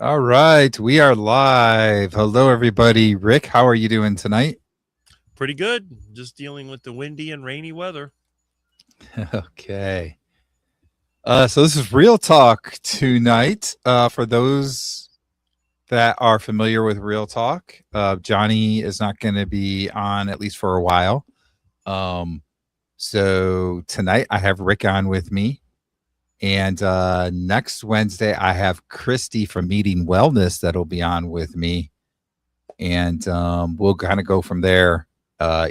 All right, we are live. Hello, everybody. Rick, how are you doing tonight? Pretty good. Just dealing with the windy and rainy weather. Okay. So this is Real Talk tonight. For those that are familiar with Real Talk, Johnny is not going to be on at least for a while. So tonight I have Rick on with me. And next Wednesday, I have Christy from Meeting Wellness that'll be on with me. And we'll kind of go from there.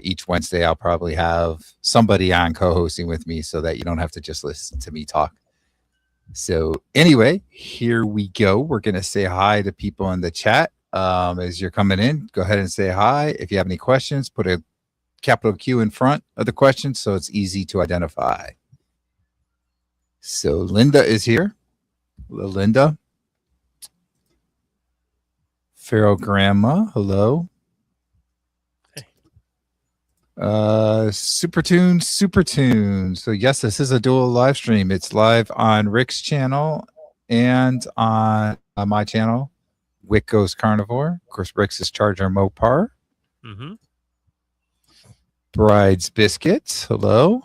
Each Wednesday, I'll probably have somebody on co-hosting with me so that you don't have to just listen to me talk. So anyway, here we go. We're going to say hi to people in the chat. As you're coming in, go ahead and say hi. If you have any questions, put a capital Q in front of the question so it's easy to identify. So Linda is here. Hello, Linda. Pharaoh Grandma, hello. Super Tune. So yes, this is a dual live stream. It's live on Rick's channel and on my channel, Wick Goes Carnivore. Of course, Rick's is Charger Mopar. Mm-hmm. Bride's Biscuits, hello.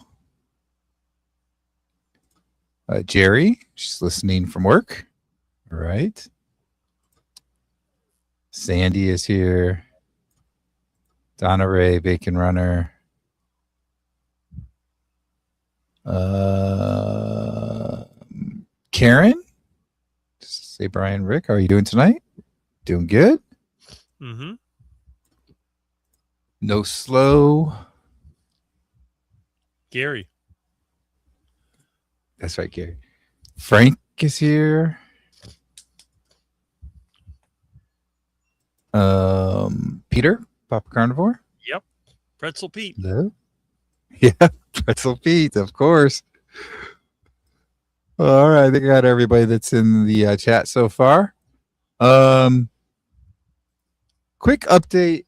Jerry, she's listening from work. All right. Sandy is here. Donna Ray, Bacon Runner. Karen. Say, Brian, Rick, how are you doing tonight? Doing good? Mm-hmm. No Slow. Gary. That's right, Gary. Frank is here. Peter, Papa Carnivore. Yep. Pretzel Pete. Hello. Yeah, Pretzel Pete, of course. All right, I think I got everybody that's in the chat so far. Quick update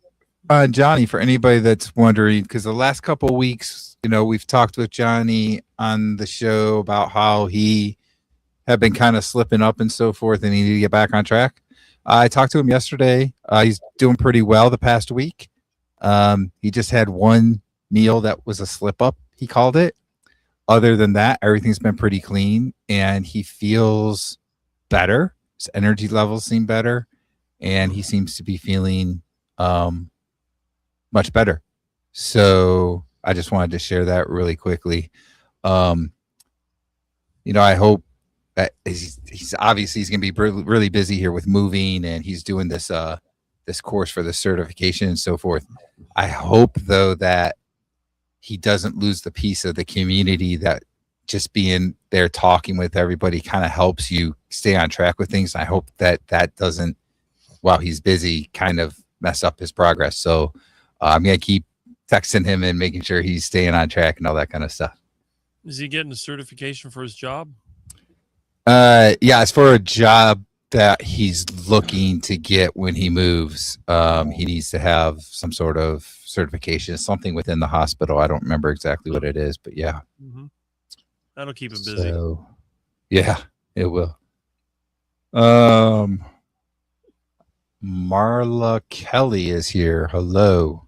on Johnny for anybody that's wondering, because the last couple of weeks, we've talked with Johnny on the show about how he had been kind of slipping up and so forth, and he needed to get back on track. I talked to him yesterday. He's doing pretty well the past week. He just had one meal that was a slip up, he called it. Other than that, everything's been pretty clean, and he feels better. His energy levels seem better, and he seems to be feeling much better. So I just wanted to share that really quickly. I hope that he's obviously he's going to be really busy here with moving, and he's doing this course for the certification and so forth. I hope though that he doesn't lose the piece of the community, that just being there talking with everybody kind of helps you stay on track with things. I hope that doesn't, while he's busy, kind of mess up his progress. So I'm going to keep texting him and making sure he's staying on track and all that kind of stuff. Is he getting a certification for his job? Yeah, it's for a job that he's looking to get when he moves. He needs to have some sort of certification, something within the hospital. I don't remember exactly what it is, but yeah. Mm-hmm. That'll keep him busy. So, yeah, it will. Marla Kelly is here. Hello.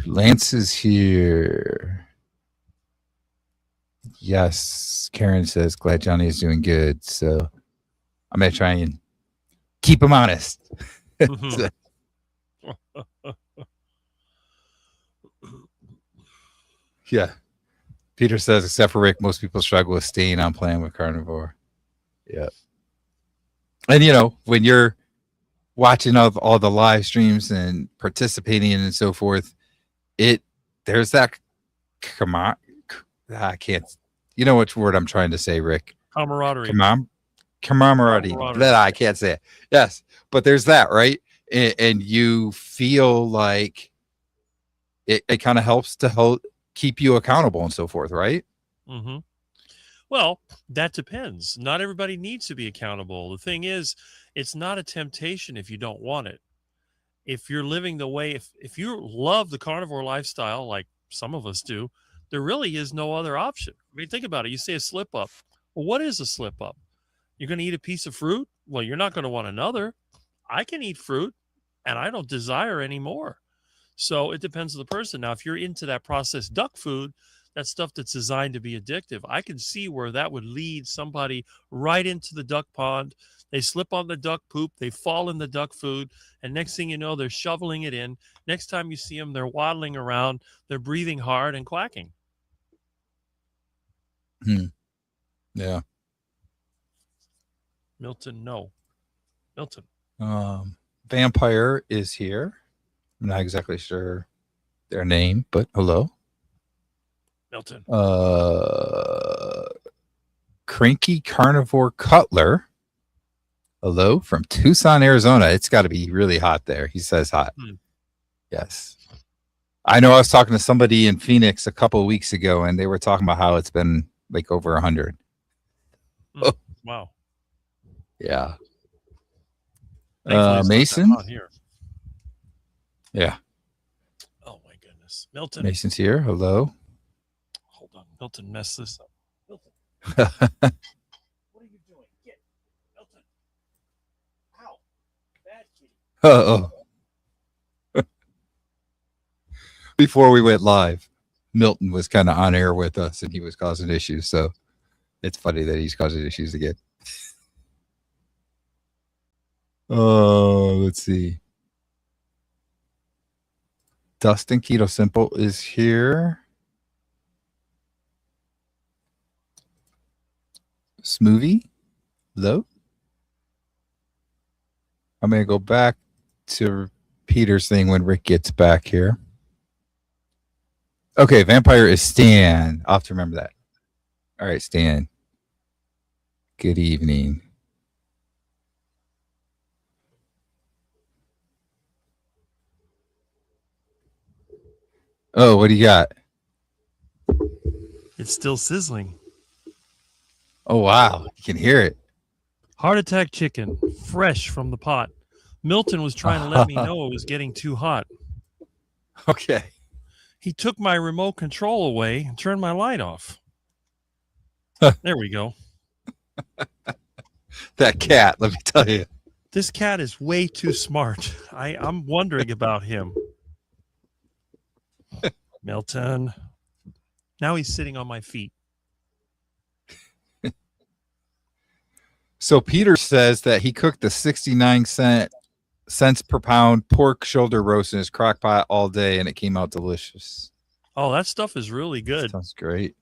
Lance is here. Yes, Karen says, glad Johnny is doing good. So I'm going to try and keep him honest. Mm-hmm. Yeah. Peter says, except for Rick, most people struggle with staying on plan with Carnivore. Yeah. And, when you're watching all the live streams and participating and so forth, there's that I can't. You know which word I'm trying to say, Rick? Camaraderie. Camaraderie. I can't say it. Yes, but there's that, right? And you feel like it kind of helps to keep you accountable and so forth, right? Mm-hmm. Well, that depends. Not everybody needs to be accountable. The thing is, it's not a temptation if you don't want it. If you're living the way, if you love the carnivore lifestyle, like some of us do, there really is no other option. I mean, think about it. You say a slip up. Well, what is a slip up? You're going to eat a piece of fruit? Well, you're not going to want another. I can eat fruit and I don't desire any more. So it depends on the person. Now, if you're into that processed duck food, that stuff that's designed to be addictive, I can see where that would lead somebody right into the duck pond. They slip on the duck poop, they fall in the duck food, and next thing you know, they're shoveling it in. Next time you see them, they're waddling around, they're breathing hard and quacking. Yeah. Milton, no. Milton. Vampire is here. I'm not exactly sure their name, but hello. Milton. Cranky Carnivore Cutler. Hello from Tucson, Arizona. It's got to be really hot there. He says hot. Yes. I know I was talking to somebody in Phoenix a couple of weeks ago, and they were talking about how it's been like over 100. Wow. Yeah. Mason. Here. Yeah. Oh my goodness. Milton. Mason's here. Hello. Hold on. Milton messed this up. Milton. What are you doing? Get Milton. Ow. Bad kitty. Uh-oh. Before we went live, Milton was kind of on air with us and he was causing issues. So it's funny that he's causing issues again. Oh, let's see. Dustin Keto Simple is here. Smoothie. Hello. I'm going to go back to Peter's thing when Rick gets back here. Okay, Vampire is Stan. I'll have to remember that. All right, Stan. Good evening. Oh, what do you got? It's still sizzling. Oh, wow. You can hear it. Heart attack chicken, fresh from the pot. Milton was trying to let me know it was getting too hot. Okay. He took my remote control away and turned my light off. There we go. That cat, let me tell you. This cat is way too smart. I'm wondering about him. Milton. Now he's sitting on my feet. So Peter says that he cooked the 69 cents per pound pork shoulder roast in his crock pot all day, and it came out delicious. Oh, that stuff is really good. Sounds great.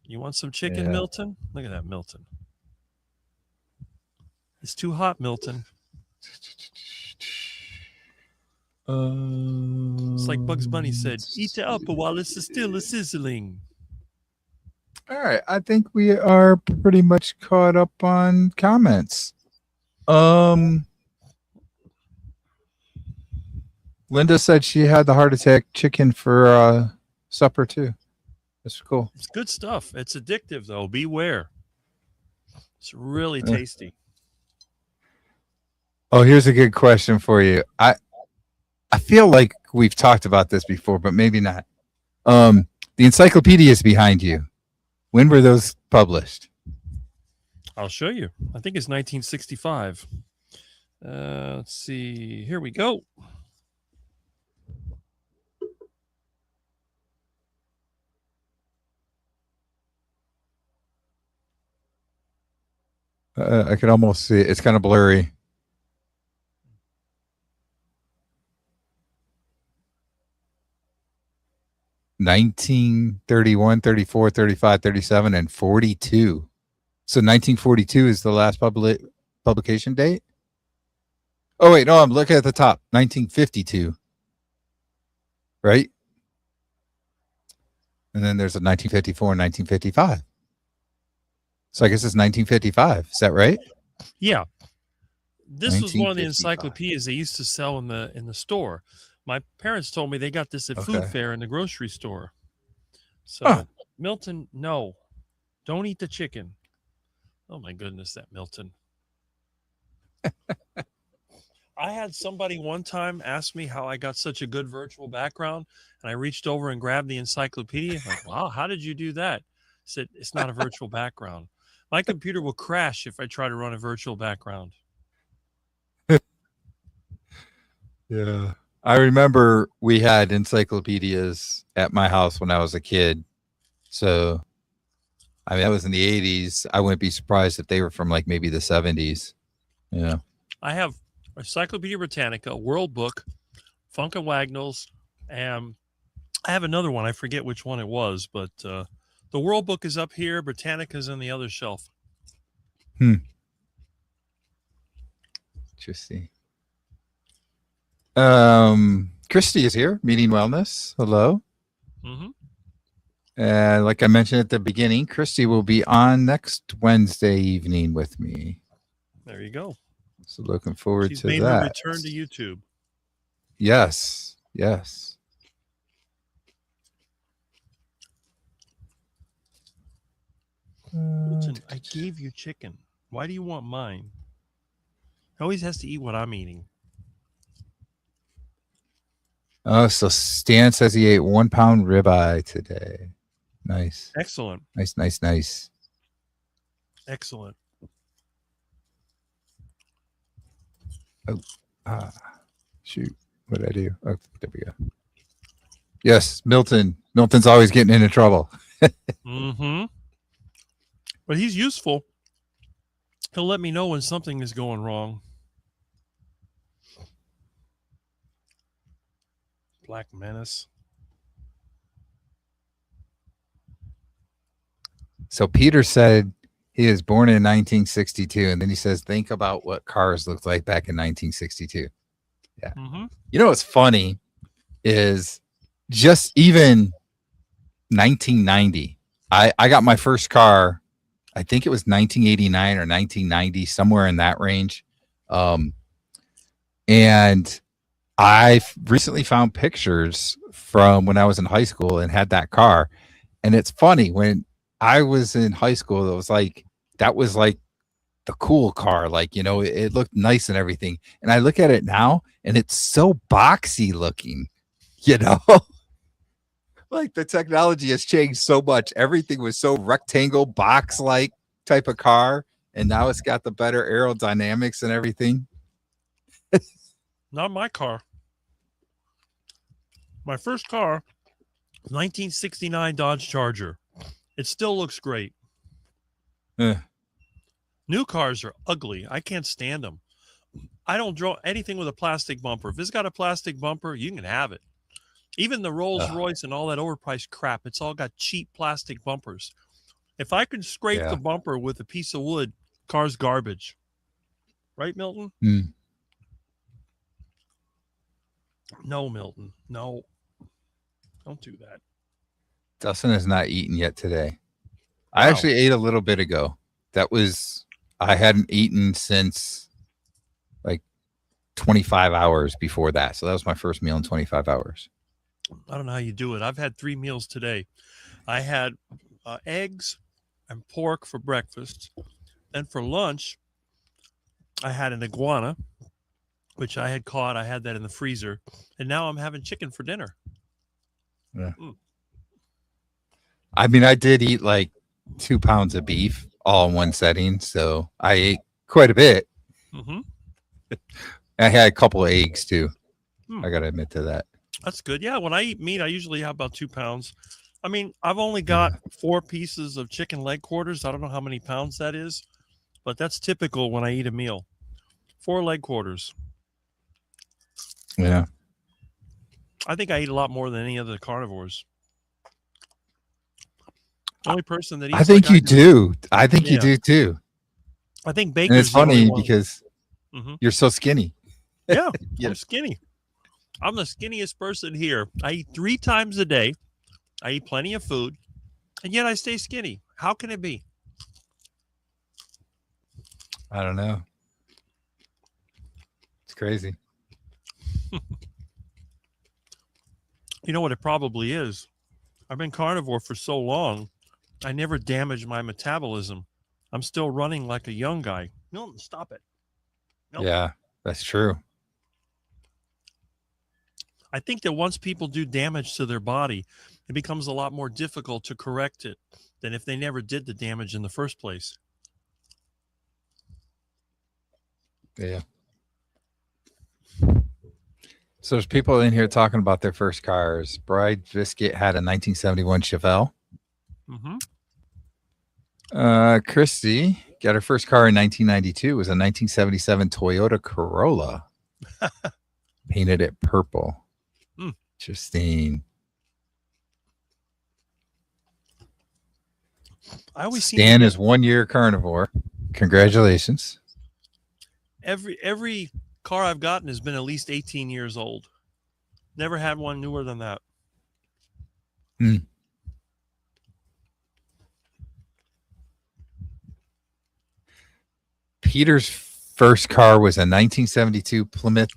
You want some chicken, Milton? Look at that, Milton. It's too hot, Milton. It's like Bugs Bunny said, eat it up while it's still sizzling. All right. I think we are pretty much caught up on comments. Linda said she had the heart attack chicken for supper too. That's cool. It's good stuff. It's addictive though. Beware. It's really tasty. Oh, here's a good question for you. I feel like we've talked about this before, but maybe not. The encyclopedias behind you. When were those published? I'll show you. I think it's 1965. Let's see. Here we go. I can almost see it. It's kind of blurry. '19, 31, 34, 35, 37, and 42. So 1942 is the last publication date? Oh, wait. No, I'm looking at the top. 1952. Right? And then there's a 1954 and 1955. So I guess it's 1955. Is that right? Yeah. This was one of the encyclopedias they used to sell in the store. My parents told me they got this at Food Fair in the grocery store. So, Milton, no. Don't eat the chicken. Oh, my goodness, that Milton. I had somebody one time ask me how I got such a good virtual background, and I reached over and grabbed the encyclopedia. I'm like, wow, how did you do that? I said, it's not a virtual background. My computer will crash if I try to run a virtual background. Yeah. I remember we had encyclopedias at my house when I was a kid. So, I mean, that was in the 80s. I wouldn't be surprised if they were from like maybe the 70s. Yeah. I have Encyclopedia Britannica, World Book, Funk and Wagnalls, and I have another one. I forget which one it was, but the World Book is up here. Britannica's on the other shelf. Interesting. Christy is here, Meeting Wellness. Hello. Mm-hmm. Like I mentioned at the beginning, Christy will be on next Wednesday evening with me. There you go. So looking forward She's to made that. her return to YouTube. Yes. Yes. Milton, I gave you chicken. Why do you want mine? He always has to eat what I'm eating. Oh, so Stan says he ate 1 pound ribeye today. Nice. Excellent. Nice. Excellent. Oh, shoot. What did I do? Oh, there we go. Yes, Milton. Milton's always getting into trouble. Mm-hmm. But he's useful. He'll let me know when something is going wrong. Black Menace. So Peter said he was born in 1962, and then he says, think about what cars looked like back in 1962. Yeah. Mm-hmm. You know what's funny is just even 1990. I got my first car, I think it was 1989 or 1990, somewhere in that range. And I recently found pictures from when I was in high school and had that car. And it's funny, when I was in high school, it was like, that was like the cool car. Like, you know, it looked nice and everything. And I look at it now and it's so boxy looking, you know, like the technology has changed so much. Everything was so rectangle box like type of car. And now it's got the better aerodynamics and everything. Not my car. My first car, 1969 Dodge Charger. It still looks great. New cars are ugly. I can't stand them. I don't draw anything with a plastic bumper. If it's got a plastic bumper, you can have it. Even the Rolls Royce and all that overpriced crap, it's all got cheap plastic bumpers. If I can scrape the bumper with a piece of wood, car's garbage. Right, Milton? No, Milton. No. Don't do that. Dustin has not eaten yet today. Wow. I actually ate a little bit ago. I hadn't eaten since like 25 hours before that. So that was my first meal in 25 hours. I don't know how you do it. I've had 3 meals today. I had eggs and pork for breakfast. Then for lunch, I had an iguana, which I had caught. I had that in the freezer. And now I'm having chicken for dinner. Yeah. I mean, I did eat like 2 pounds of beef all in one setting. So I ate quite a bit. Mm-hmm. I had a couple of eggs too. I got to admit to that. That's good. Yeah, when I eat meat, I usually have about 2 pounds. I mean, I've only got 4 pieces of chicken leg quarters. I don't know how many pounds that is, but that's typical when I eat a meal. 4 leg quarters. Yeah. I think I eat a lot more than any other carnivores. The only person that eats I think like you do. I think you do too. I think Baker's and it's funny because you're so skinny. Yeah, I'm skinny. I'm the skinniest person here. I eat 3 times a day. I eat plenty of food, and yet I stay skinny. How can it be? I don't know. It's crazy. You know what it probably is? I've been carnivore for so long, I never damaged my metabolism. I'm still running like a young guy. Milton, stop it. Milton. Yeah, that's true. I think that once people do damage to their body, it becomes a lot more difficult to correct it than if they never did the damage in the first place. Yeah. So there's people in here talking about their first cars. Bride Biscuit had a 1971 Chevelle. Mm-hmm. Christy got her first car in 1992. It was a 1977 Toyota Corolla. Painted it purple. Mm. Interesting. I always seem to Stan get is 1 year carnivore. Congratulations. every car I've gotten has been at least 18 years old. Never had one newer than that. Hmm. Peter's first car was a 1972 Plymouth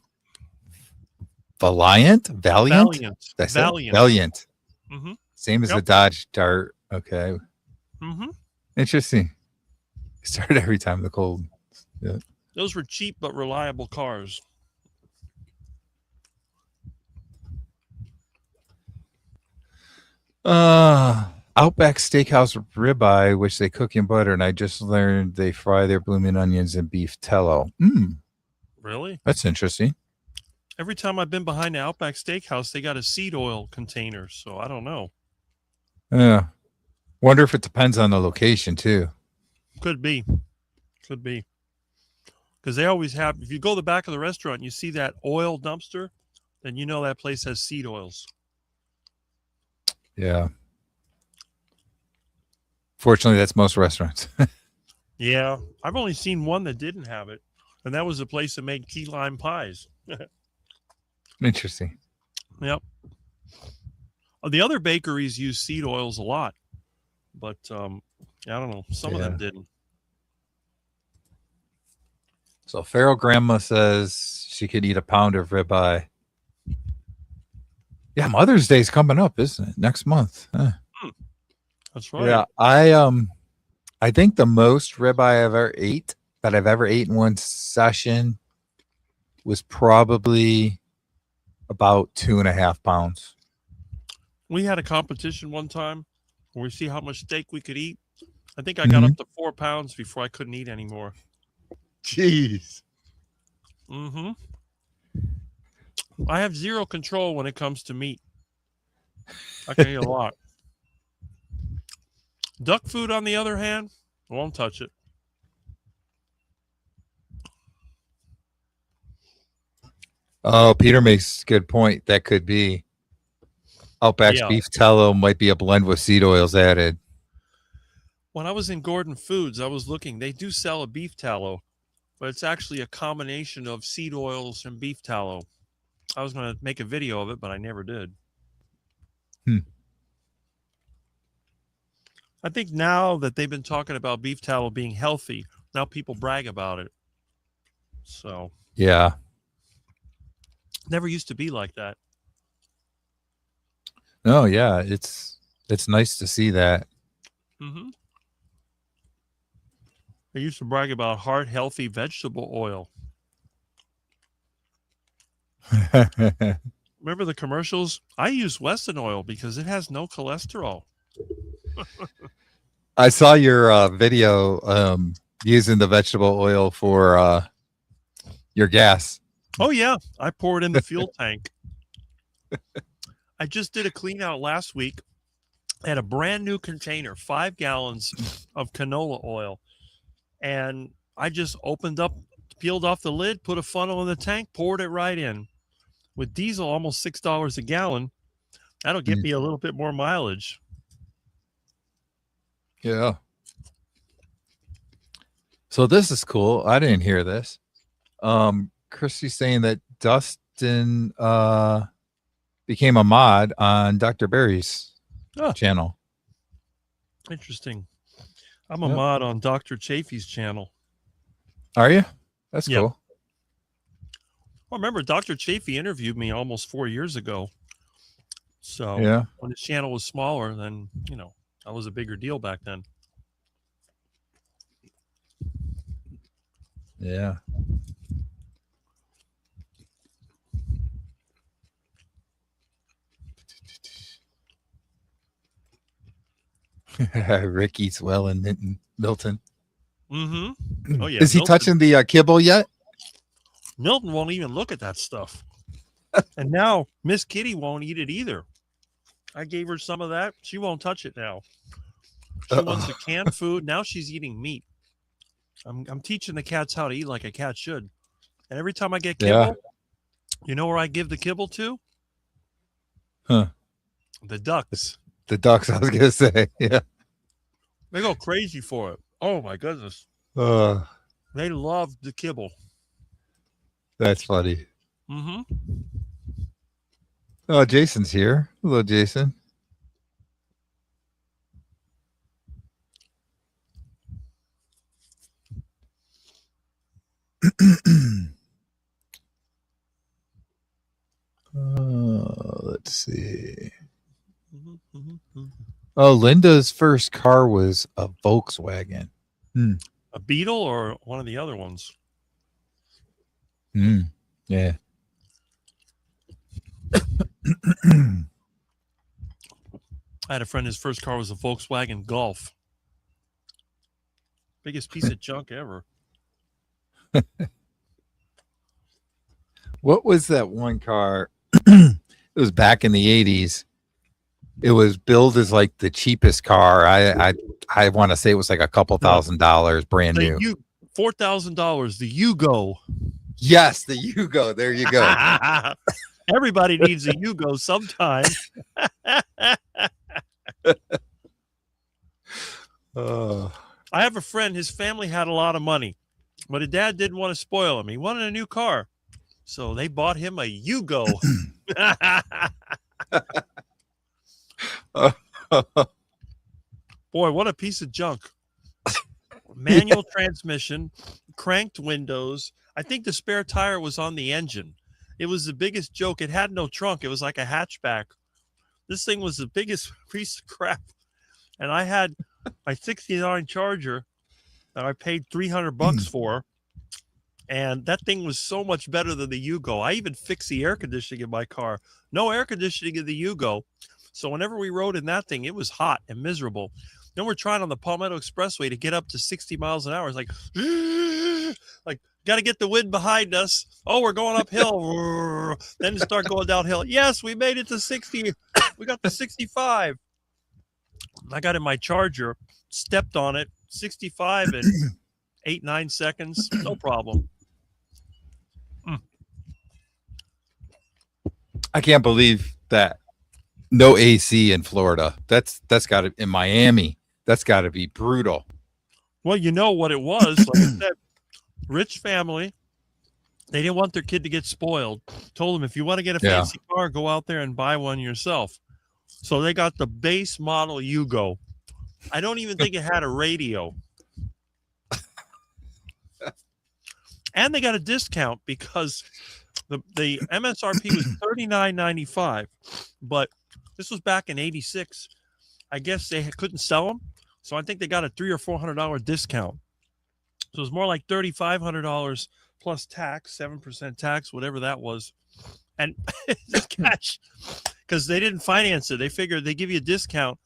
Valiant. Valiant. That's Valiant. it? Valiant. Mm-hmm. Same as the Dodge Dart. Okay. Mm-hmm. Interesting. Started every time the cold. Yeah. Those were cheap but reliable cars. Outback Steakhouse ribeye, which they cook in butter, and I just learned they fry their blooming onions in beef tallow. Really? That's interesting. Every time I've been behind the Outback Steakhouse, they got a seed oil container, so I don't know. Yeah. Wonder if it depends on the location too. Could be. Could be. Because they always have, if you go to the back of the restaurant and you see that oil dumpster, then you know that place has seed oils. Yeah. Fortunately, that's most restaurants. Yeah. I've only seen one that didn't have it, and that was a place that made key lime pies. Interesting. Yep. The other bakeries use seed oils a lot, but I don't know. Some of them didn't. So Feral Grandma says she could eat a pound of ribeye. Yeah, Mother's Day's coming up, isn't it? Next month. That's right. Yeah, I think the most ribeye I've ever ate in one session was probably about 2.5 pounds. We had a competition one time where we see how much steak we could eat. I think I got up to 4 pounds before I couldn't eat anymore. Jeez. Mm-hmm. I have zero control when it comes to meat. I can eat a lot. Duck food, on the other hand, I won't touch it. Oh, Peter makes a good point. That could be Outback's beef tallow might be a blend with seed oils added. When I was in Gordon Foods, I was looking. They do sell a beef tallow, but it's actually a combination of seed oils and beef tallow. I was going to make a video of it, but I never did. I think now that they've been talking about beef tallow being healthy, now people brag about it. So yeah, never used to be like that. No, yeah, it's nice to see that. Mm-hmm. They used to brag about heart healthy vegetable oil. Remember the commercials? I use Weston oil because it has no cholesterol. I saw your video using the vegetable oil for your gas. Oh, yeah. I pour it in the fuel tank. I just did a clean out last week. I had a brand new container, 5 gallons of canola oil. And I just opened up, peeled off the lid, put a funnel in the tank, poured it right in. With diesel, almost $6 a gallon, that'll get me a little bit more mileage. Yeah. So this is cool. I didn't hear this. Christy's saying that Dustin became a mod on Dr. Barry's channel. Interesting. I'm a mod on Dr. Chafee's channel. Are you? That's cool. Well, remember, Dr. Chafee interviewed me almost 4 years ago. So when his channel was smaller, then, that was a bigger deal back then. Yeah. Rick eats well in Milton. Mm-hmm. Oh, yeah. Is he touching the kibble yet? Milton won't even look at that stuff. And now Miss Kitty won't eat it either. I gave her some of that. She won't touch it now. She wants the canned food. Now she's eating meat. I'm teaching the cats how to eat like a cat should. And every time I get kibble, you know where I give the kibble to? Huh. The ducks. The ducks, I was going to say. Yeah. They go crazy for it. Oh, my goodness. They love the kibble. That's funny. Mm-hmm. Oh, Jason's here. Hello, Jason. Let's see. Oh, Linda's first car was a Volkswagen. A Beetle or one of the other ones? Yeah. I had a friend, his first car was a Volkswagen Golf. Biggest piece of junk ever. What was that one car? It was back in the 80s. It was billed as like the cheapest car. I want to say it was like a couple $1,000 brand new. $4,000, the Yugo. Yes, the Yugo. There you go. Everybody needs a Yugo sometime. I have a friend, his family had a lot of money, but his dad didn't want to spoil him. He wanted a new car. So they bought him a Yugo. Boy, what a piece of junk. Manual transmission, cranked windows. I think the spare tire was on the engine. It was the biggest joke. It had no trunk. It was like a hatchback. This thing was the biggest piece of crap. And I had my 69 Charger that I paid $300 for. And that thing was so much better than the Yugo. I even fixed the air conditioning in my car. No air conditioning in the Yugo. So whenever we rode in that thing, it was hot and miserable. Then we're trying on the Palmetto Expressway to get up to 60 miles an hour. It's like got to get the wind behind us. Oh, we're going uphill. Then start going downhill. Yes, we made it to 60. We got to 65. I got in my Charger, stepped on it, 65 in 8-9 seconds. No problem. I can't believe that. No AC in Florida. That's got to, in Miami. That's got to be brutal. Well, you know what it was. Like I said, rich family. They didn't want their kid to get spoiled. Told them, if you want to get a fancy car, go out there and buy one yourself. So they got the base model Yugo. I don't even think it had a radio. And they got a discount because the MSRP was $39.95, but this was back in '86. I guess they couldn't sell them, so I think they got a $300 or $400 discount. So it was more like $3,500 plus tax, 7% tax, whatever that was, and cash, because they didn't finance it. They figured they give you a discount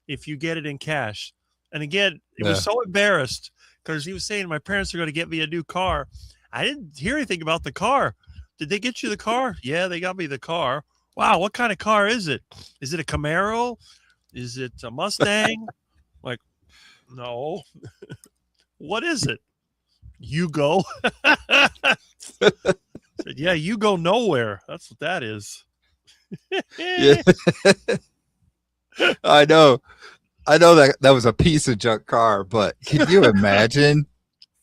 if you get it in cash. And again, it was so embarrassed because he was saying, my parents are going to get me a new car. I didn't hear anything about the car. Did they get you the car? Yeah, they got me the car. Wow, what kind of car is it? Is it a Camaro? Is it a Mustang? Like, no. What is it? Yugo. Said, yeah, you go nowhere. That's what that is. Yeah. I know that was a piece of junk car, but can you imagine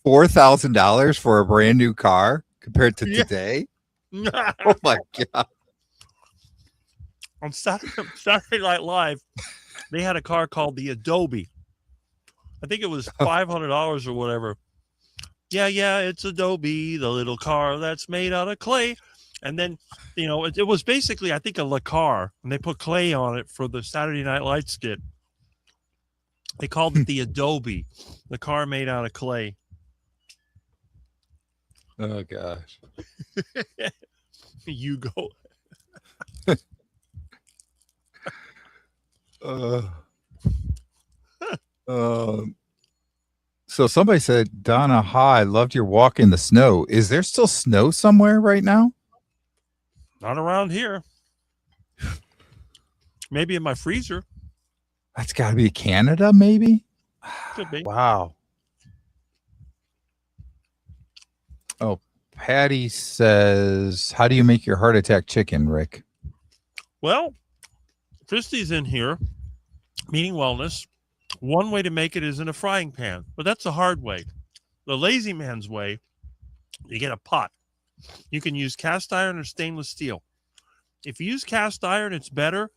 $4,000 for a brand new car compared to today? Oh my God. On Saturday Night Live, they had a car called the Adobe. I think it was $500 or whatever. Yeah, it's Adobe, the little car that's made out of clay. And then, it was basically, I think, a La Car, and they put clay on it for the Saturday Night Light skit. They called it the Adobe, the car made out of clay. Oh, gosh. You go. So somebody said, Donna, hi, loved your walk in the snow. Is there still snow somewhere right now? Not around here. Maybe in my freezer. That's got to be Canada, maybe. Could be. Wow. Oh, Patty says, how do you make your heart attack chicken, Rick? Well, Christy's in here, meaning wellness. One way to make it is in a frying pan, but that's the hard way. The lazy man's way, you get a pot. You can use cast iron or stainless steel. If you use cast iron, it's better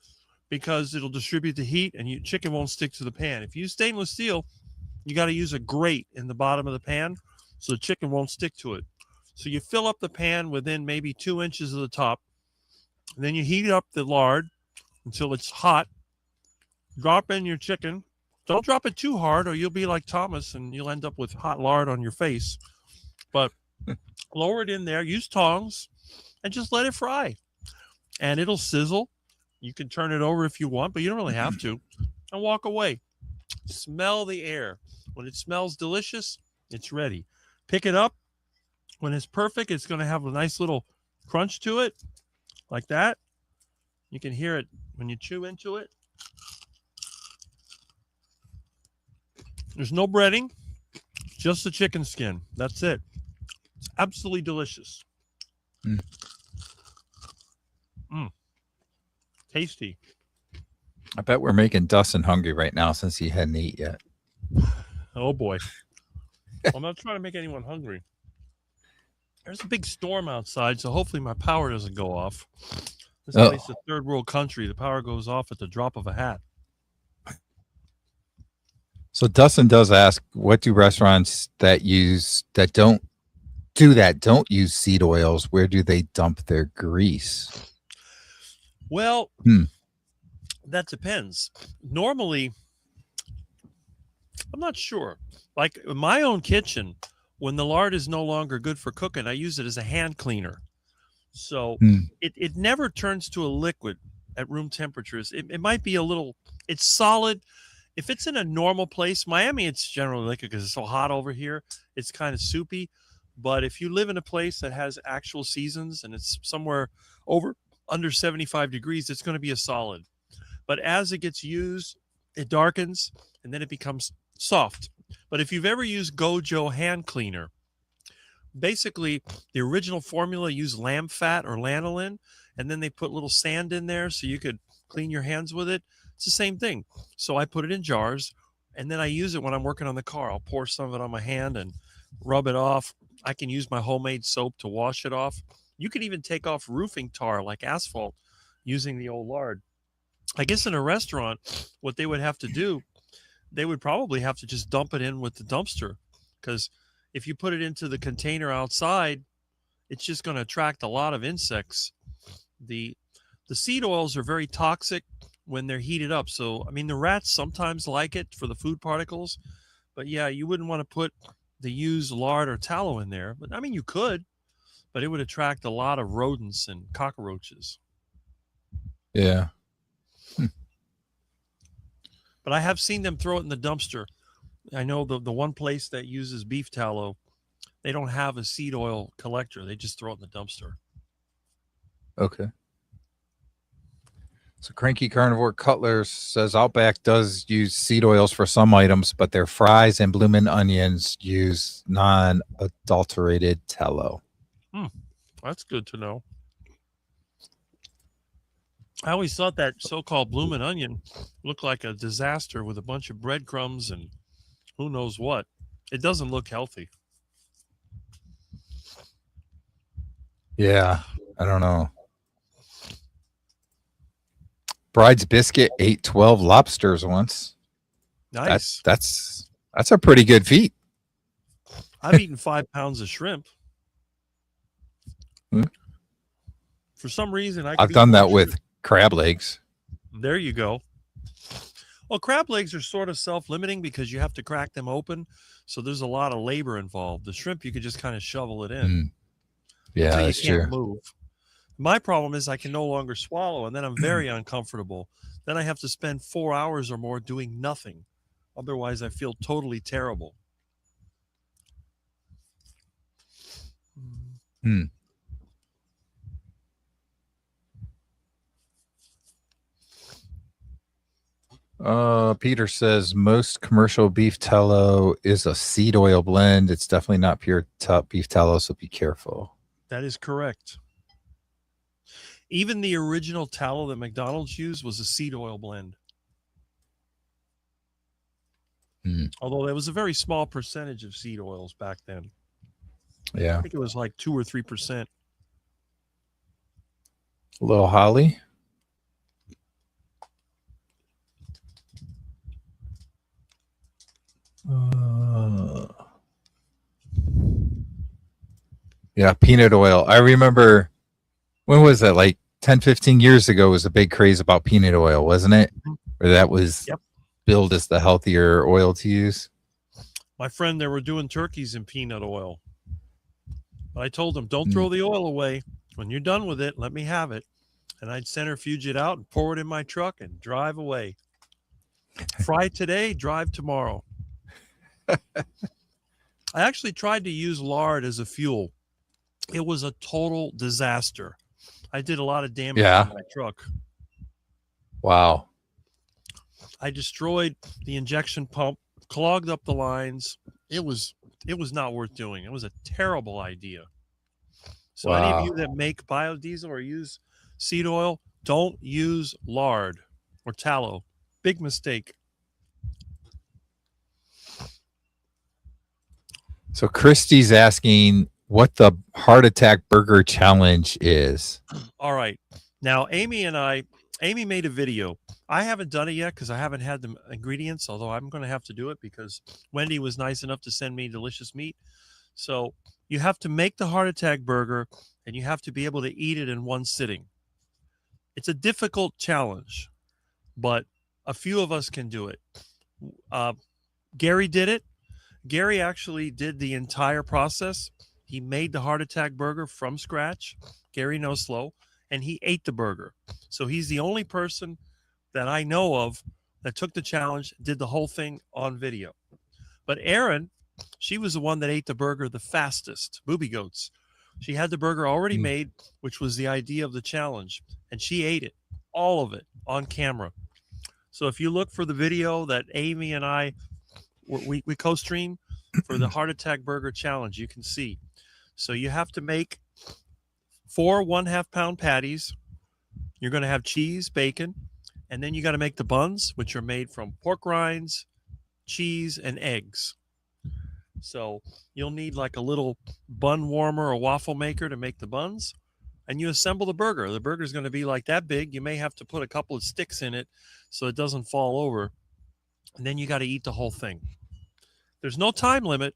because it'll distribute the heat and chicken won't stick to the pan. If you use stainless steel, you got to use a grate in the bottom of the pan so the chicken won't stick to it. So you fill up the pan within maybe 2 inches of the top, and then you heat up the lard until it's hot. Drop in your chicken. Don't drop it too hard or you'll be like Thomas and you'll end up with hot lard on your face. But lower it in there, use tongs, and just let it fry. And it'll sizzle. You can turn it over if you want, but you don't really have to. And walk away. Smell the air. When it smells delicious, it's ready. Pick it up. When it's perfect, it's going to have a nice little crunch to it, like that. You can hear it when you chew into it. There's no breading, just the chicken skin. That's it. It's absolutely delicious. Tasty. I bet we're making Dustin hungry right now since he hadn't eaten yet. Oh, boy. I'm not trying to make anyone hungry. There's a big storm outside, so hopefully my power doesn't go off. This place is a third world country. The power goes off at the drop of a hat. So Dustin does ask, what do restaurants that don't use seed oils, where do they dump their grease? Well, that depends. Normally, I'm not sure. Like in my own kitchen, when the lard is no longer good for cooking, I use it as a hand cleaner. So it never turns to a liquid at room temperatures. It might be a little, it's solid. If it's in a normal place, Miami, it's generally liquid because it's so hot over here. It's kind of soupy. But if you live in a place that has actual seasons and it's somewhere under 75 degrees, it's going to be a solid. But as it gets used, it darkens and then it becomes soft. But if you've ever used Gojo hand cleaner, basically the original formula used lamb fat or lanolin, and then they put little sand in there so you could clean your hands with it. It's the same thing. So I put it in jars, and then I use it when I'm working on the car. I'll pour some of it on my hand and rub it off. I can use my homemade soap to wash it off. You can even take off roofing tar like asphalt using the old lard. I guess in a restaurant, what they would have to do, they would probably have to just dump it in with the dumpster, because if you put it into the container outside, it's just going to attract a lot of insects. The seed oils are very toxic when they're heated up. So, I mean, the rats sometimes like it for the food particles, but yeah, you wouldn't want to put the used lard or tallow in there. But I mean, you could, but it would attract a lot of rodents and cockroaches. Yeah. But I have seen them throw it in the dumpster. I know the one place that uses beef tallow, they don't have a seed oil collector. They just throw it in the dumpster. Okay. So Cranky Carnivore Cutler says Outback does use seed oils for some items, but their fries and bloomin' onions use non-adulterated tallow. That's good to know. I always thought that so-called bloomin' onion looked like a disaster with a bunch of breadcrumbs and who knows what. It doesn't look healthy. Yeah, I don't know. Bride's Biscuit ate 12 lobsters once. Nice. That's a pretty good feat. I've eaten 5 pounds of shrimp. For some reason, I've done that with crab legs. There you go. Well, crab legs are sort of self-limiting because you have to crack them open. So there's a lot of labor involved. The shrimp, you could just kind of shovel it in. Yeah, so that's you can't true. move. My problem is I can no longer swallow, and then I'm very uncomfortable. Then I have to spend 4 hours or more doing nothing. Otherwise, I feel totally terrible. Hmm. Peter says most commercial beef tallow is a seed oil blend. It's definitely not pure beef tallow, so be careful. That is correct. Even the original tallow that McDonald's used was a seed oil blend. Although there was a very small percentage of seed oils back then. Yeah. I think it was like 2 or 3%. A little holly. Yeah, peanut oil. I remember, when was that? Like 10, 15 years ago was a big craze about peanut oil, wasn't it? Or that was billed as the healthier oil to use. My friend, they were doing turkeys in peanut oil. But I told them, don't throw the oil away. When you're done with it, let me have it. And I'd centrifuge it out and pour it in my truck and drive away. Fry today, drive tomorrow. I actually tried to use lard as a fuel. It was a total disaster. I did a lot of damage to my truck. Wow. I destroyed the injection pump, clogged up the lines. It was not worth doing. It was a terrible idea. So any of you that make biodiesel or use seed oil, don't use lard or tallow. Big mistake. So Christy's asking what the heart attack burger challenge is. All right. Now, Amy made a video. I haven't done it yet because I haven't had the ingredients, although I'm going to have to do it because Wendy was nice enough to send me delicious meat. So you have to make the heart attack burger and you have to be able to eat it in one sitting. It's a difficult challenge, but a few of us can do it. Gary did it. Gary actually did the entire process. He made the heart attack burger from scratch. Gary No Slow. And he ate the burger. So he's the only person that I know of that took the challenge, did the whole thing on video. But Erin, she was the one that ate the burger the fastest, Booby Goats. She had the burger already made, which was the idea of the challenge. And she ate it, all of it, on camera. So if you look for the video that Amy and I, we co-stream for the heart attack burger challenge, you can see. So you have to make 4 1/2 pound patties. You're going to have cheese, bacon, and then you got to make the buns, which are made from pork rinds, cheese, and eggs. So you'll need like a little bun warmer or waffle maker to make the buns, and you assemble the burger. The burger is going to be like that big. You may have to put a couple of sticks in it so it doesn't fall over, and then you got to eat the whole thing. There's no time limit.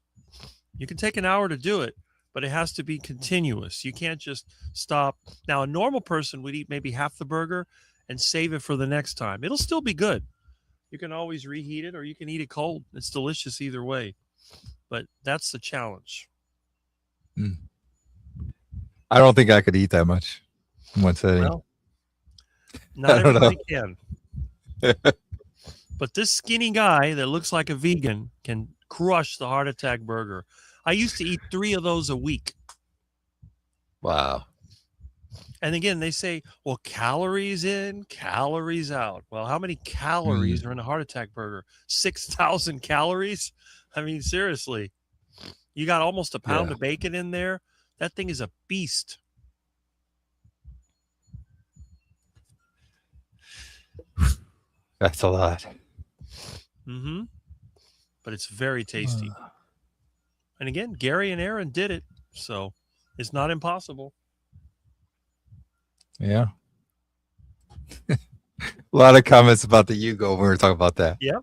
You can take an hour to do it, but it has to be continuous. You can't just stop. Now, a normal person would eat maybe half the burger and save it for the next time. It'll still be good. You can always reheat it or you can eat it cold. It's delicious either way. But that's the challenge. I don't think I could eat that much in one sitting. Well, not everybody can. But this skinny guy that looks like a vegan can crush the heart attack burger. I used to eat 3 of those a week. Wow. And again, they say, well, calories in, calories out. Well, how many calories are in a heart attack burger? 6,000 calories? I mean, seriously. You got almost a pound of bacon in there. That thing is a beast. That's a lot. But it's very tasty. And again, Gary and Erin did it, so it's not impossible. Yeah. A lot of comments about the Yugo when we were talking about that. Yeah.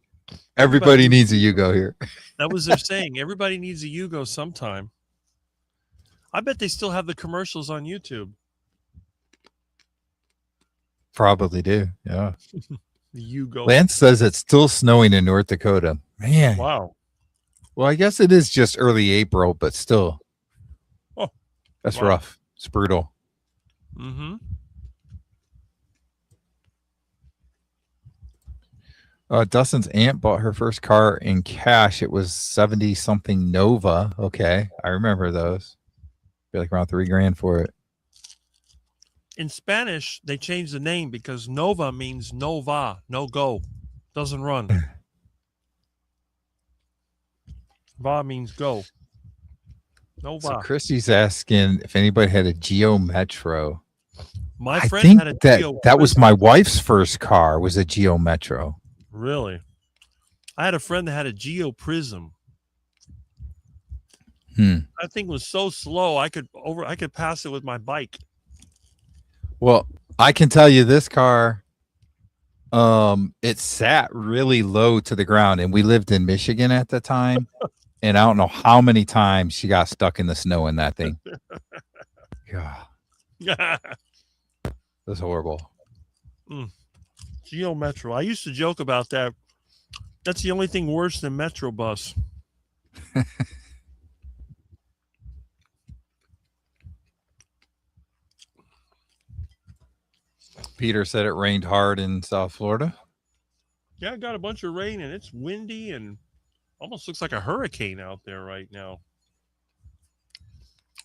Everybody needs a Yugo here. That was their saying. Everybody needs a Yugo sometime. I bet they still have the commercials on YouTube. Probably do. Yeah. The Yugo. Lance says it's still snowing in North Dakota. Man. Wow. Well, I guess it is just early April, but still. Oh. That's rough. It's brutal. Dustin's aunt bought her first car in cash. It was 70-something Nova. Okay. I remember those. Be like around $3,000 for it. In Spanish, they changed the name because Nova means no va, no go, doesn't run. Va means go. No So va. Christy's asking if anybody had a Geo Metro. My I friend think had a that Geo that was Prism. my wife's first car was a Geo Metro. Really? I had a friend that had a Geo Prism. That thing was so slow I could pass it with my bike. Well, I can tell you this car, it sat really low to the ground, and we lived in Michigan at the time, and I don't know how many times she got stuck in the snow in that thing. God, it was horrible. Geo Metro. I used to joke about that. That's the only thing worse than Metro Bus. Peter said it rained hard in South Florida. Yeah, I got a bunch of rain and it's windy and almost looks like a hurricane out there right now.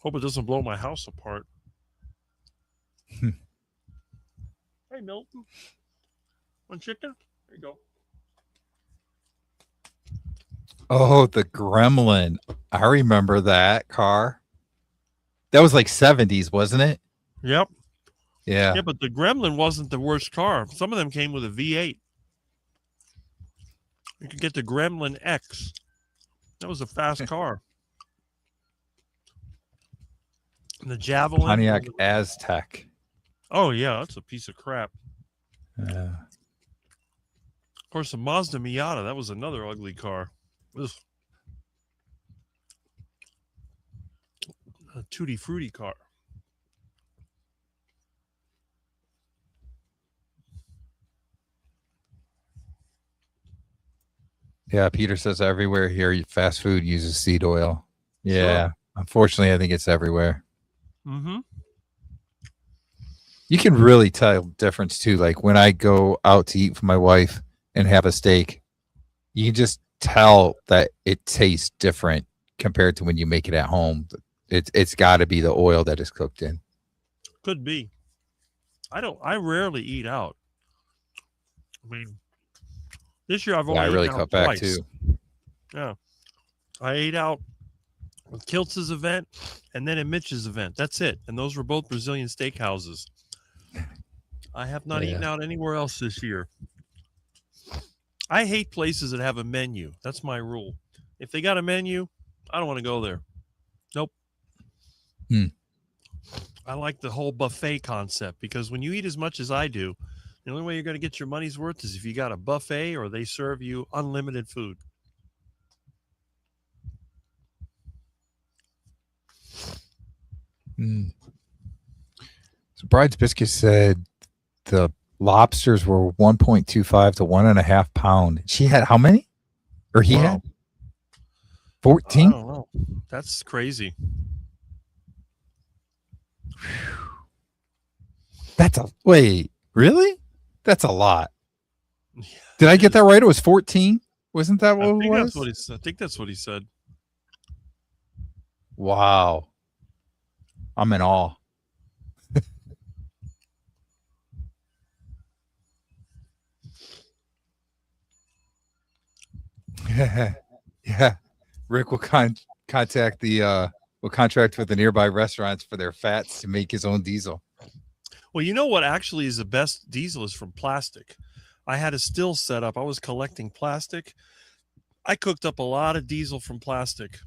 Hope it doesn't blow my house apart. Hey, Milton. One chicken? There you go. Oh, the Gremlin. I remember that car. That was like 70s, wasn't it? Yep. Yeah. Yeah, but the Gremlin wasn't the worst car. Some of them came with a V8. You could get the Gremlin X. That was a fast car. And the Javelin. Pontiac Aztec. Oh, yeah, that's a piece of crap. Yeah. Of course, the Mazda Miata, that was another ugly car. Ugh. A tutti frutti car. Yeah, Peter says everywhere here fast food uses seed oil. Yeah. Sure. Unfortunately, I think it's everywhere. Mm-hmm. You can really tell the difference too. Like when I go out to eat with my wife and have a steak, you can just tell that it tastes different compared to when you make it at home. It's got to be the oil that is cooked in. Could be. I rarely eat out. I mean, this year I've only I really eaten cut out back twice. too. Yeah. I ate out with Kiltz's event and then at Mitch's event. That's it. And those were both Brazilian steakhouses. I have not eaten out anywhere else this year. I hate places that have a menu. That's my rule. If they got a menu, I don't want to go there. Nope. I like the whole buffet concept because when you eat as much as I do, the only way you're going to get your money's worth is if you got a buffet or they serve you unlimited food. So Bride's Biscuit said the lobsters were 1.25 to 1.5 pound. She had how many? Or he had 14? I don't know. That's crazy. Wait, really? That's a lot. Did I get that right? It was 14? Wasn't that what it was? I think that's what he said. Wow. I'm in awe. Yeah. Rick will contact will contract with the nearby restaurants for their fats to make his own diesel. Well, you know what actually is the best diesel is from plastic. I had a still set up. I was collecting plastic. I cooked up a lot of diesel from plastic.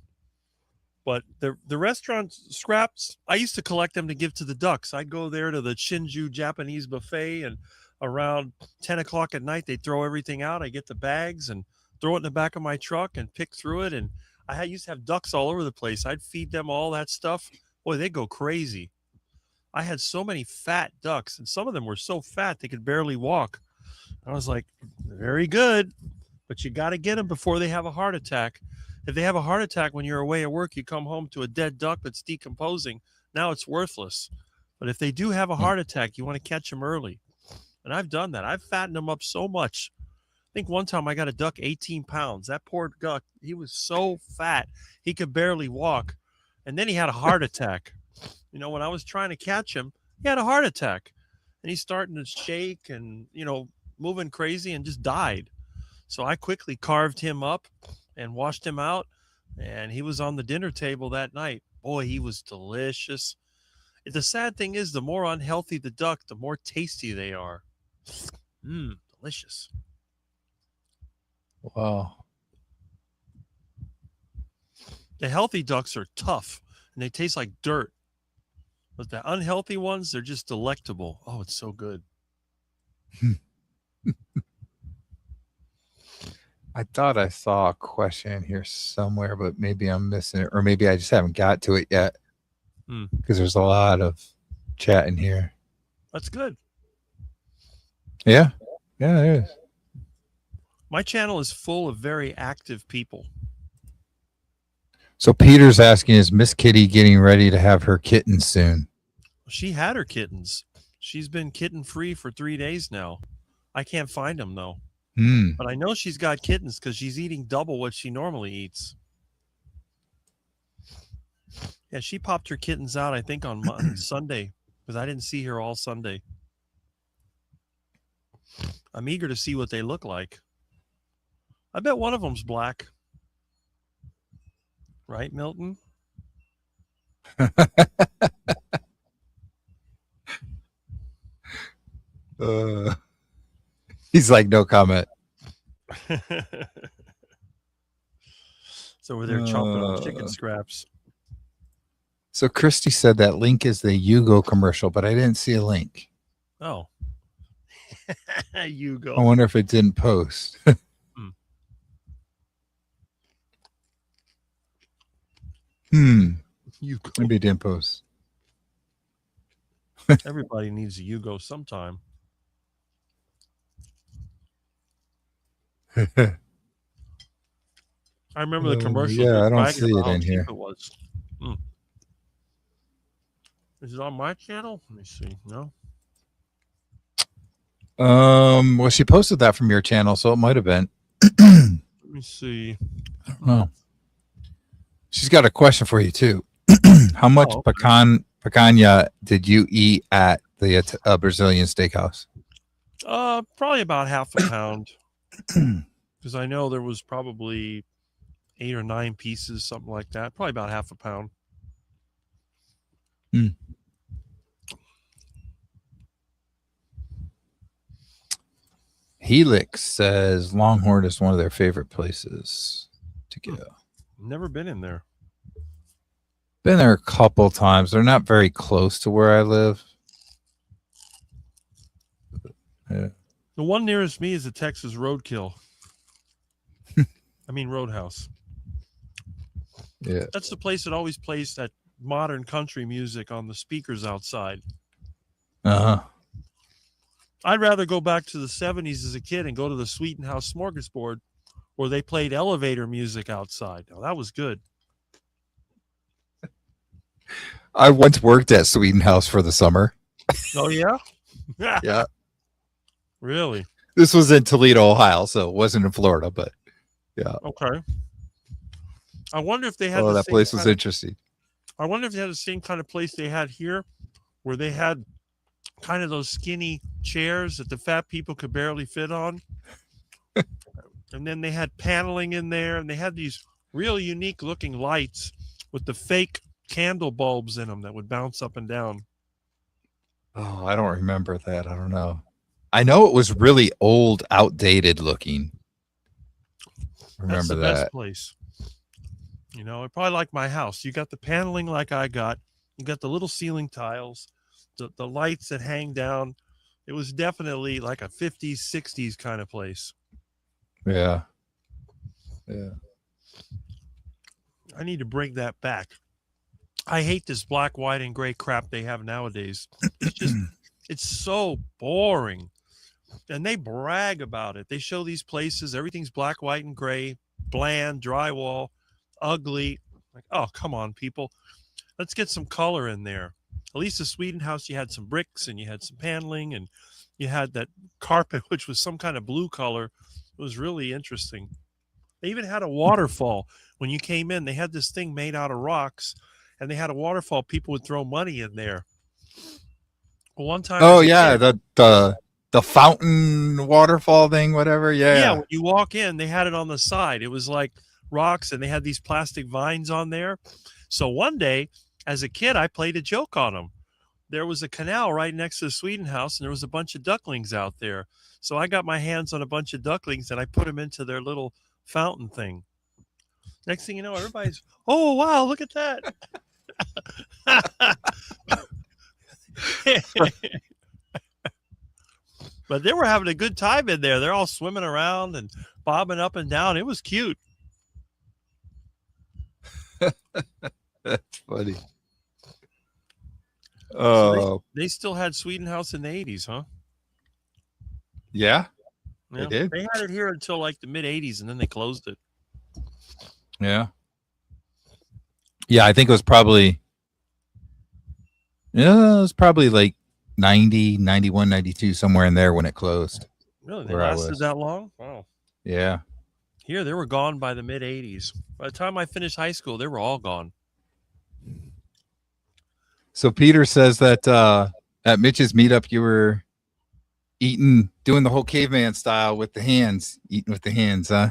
But the restaurant scraps, I used to collect them to give to the ducks. I'd go there to the Shinju Japanese buffet, and around 10 o'clock at night, they'd throw everything out. I get the bags and throw it in the back of my truck and pick through it. And I used to have ducks all over the place. I'd feed them all that stuff. Boy, they go crazy. I had so many fat ducks, and some of them were so fat they could barely walk. I was like, very good, but you got to get them before they have a heart attack. If they have a heart attack when you're away at work, you come home to a dead duck that's decomposing. Now it's worthless. But if they do have a heart attack, you want to catch them early. And I've done that. I've fattened them up so much. I think one time I got a duck 18 pounds. That poor duck, he was so fat, he could barely walk. And then he had a heart attack. When I was trying to catch him, he had a heart attack, and he's starting to shake and moving crazy and just died. So I quickly carved him up and washed him out, and he was on the dinner table that night. Boy, he was delicious. The sad thing is, the more unhealthy the duck, the more tasty they are. Delicious. Wow. The healthy ducks are tough and they taste like dirt. But the unhealthy ones, they're just delectable. Oh, it's so good. I thought I saw a question in here somewhere, but maybe I'm missing it, or maybe I just haven't got to it yet because there's a lot of chat in here. That's good. Yeah, it is. My channel is full of very active people. So Peter's asking, is Miss Kitty getting ready to have her kittens soon? She had her kittens. She's been kitten free for 3 days now. I can't find them though. But I know she's got kittens because she's eating double what she normally eats. Yeah, she popped her kittens out, I think, on Sunday because I didn't see her all Sunday. I'm eager to see what they look like. I bet one of them's black. Right, Milton? He's like, no comment. So we're there chomping on chicken scraps. So Christy said that link is the Yugo commercial, but I didn't see a link. Oh. Yugo. I wonder if it didn't post. Yugo. Maybe it didn't post. Everybody needs a Yugo sometime. I remember the commercial. Yeah, I don't see it in here. It was. Is it on my channel? Let me see. No. Well, she posted that from your channel, so it might have been. Let me see. I don't know. She's got a question for you too. How much picanha did you eat at the Brazilian steakhouse? Probably about half a pound. Because I know there was probably 8 or 9 pieces, something like that. Probably about half a pound. Helix says Longhorn is one of their favorite places to go. Never been in there. Been there a couple times. They're not very close to where I live. Yeah. The one nearest me is the Texas Roadkill. I mean Roadhouse. Yeah. That's the place that always plays that modern country music on the speakers outside. Uh-huh. I'd rather go back to the 70s as a kid and go to the Sweeten House Smorgasbord where they played elevator music outside. Now, that was good. I once worked at Sweeten House for the summer. Oh, yeah? Yeah. Really? This was in Toledo, Ohio, so it wasn't in Florida, but yeah. Okay. I wonder if they had that place was interesting. I wonder if they had the same kind of place they had here where they had kind of those skinny chairs that the fat people could barely fit on. And then they had paneling in there, and they had these really unique looking lights with the fake candle bulbs in them that would bounce up and down. Oh, I don't remember that. I don't know. I know it was really old, outdated looking. That's the best place. You know, probably like my house. You got the paneling like I got. You got the little ceiling tiles, the lights that hang down. It was definitely like a 50s, 60s kind of place. Yeah. Yeah. I need to bring that back. I hate this black, white, and gray crap they have nowadays. It's just, it's so boring. And they brag about it. They show these places, everything's black, white, and gray, bland, drywall, ugly. Like, oh, come on, people. Let's get some color in there. At least the Sweden house, you had some bricks and you had some paneling and you had that carpet, which was some kind of blue color. It was really interesting. They even had a waterfall. When you came in, they had this thing made out of rocks, and they had a waterfall. People would throw money in there. Well, one time Oh as a yeah, kid, the fountain waterfall thing, whatever. yeah, Yeah. when you walk in, they had it on the side. It was like rocks, and they had these plastic vines on there. So one day, as a kid, I played a joke on them. There was a canal right next to the Sweden house, and there was a bunch of ducklings out there. So I got my hands on a bunch of ducklings, and I put them into their little fountain thing. Next thing you know, everybody's, oh, wow, look at that. But they were having a good time in there. They're all swimming around and bobbing up and down. It was cute. That's funny. So they still had Sweden House in the 80s, huh? Yeah, Yeah, they did. they had it here until like the mid 80s, and then they closed it. Yeah. Yeah, I think it was probably like 90, 91, 92, somewhere in there when it closed. Really? They Where I lasted was. that long? Wow. Yeah. Here, they were gone by the mid 80s. By the time I finished high school, they were all gone. So Peter says that at Mitch's meetup you were doing the whole caveman style with the hands, eating with the hands, huh?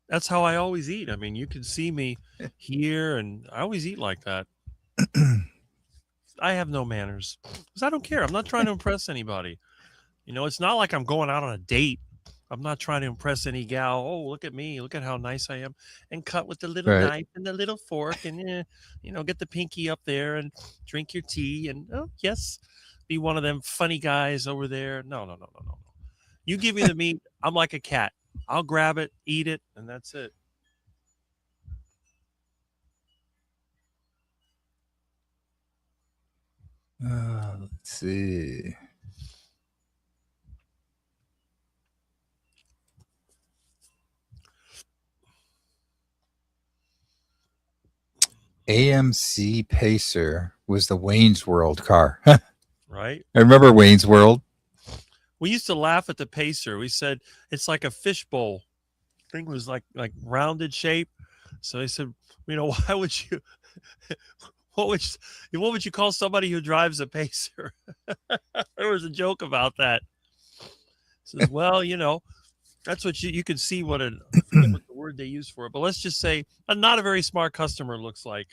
That's how I always eat. I mean, you can see me here, and I always eat like that. I have no manners because I don't care. I'm not trying to impress anybody. You know, it's not like I'm going out on a date. I'm not trying to impress any gal. Oh, look at me. Look at how nice I am. And cut with the little Right. knife and the little fork and, get the pinky up there and drink your tea. And, oh, yes, be one of them funny guys over there. No, no, no, no, no, no. You give me the meat. I'm like a cat. I'll grab it, eat it, and that's it. Let's see. AMC Pacer was the Wayne's World car. Right? I remember Wayne's World. We used to laugh at the Pacer. We said it's like a fishbowl. Thing was like rounded shape. So they said, why would you what would you call somebody who drives a Pacer? There was a joke about that. Says, well, that's what you can see what I forget what the word they use for it, but let's just say not a very smart customer looks like.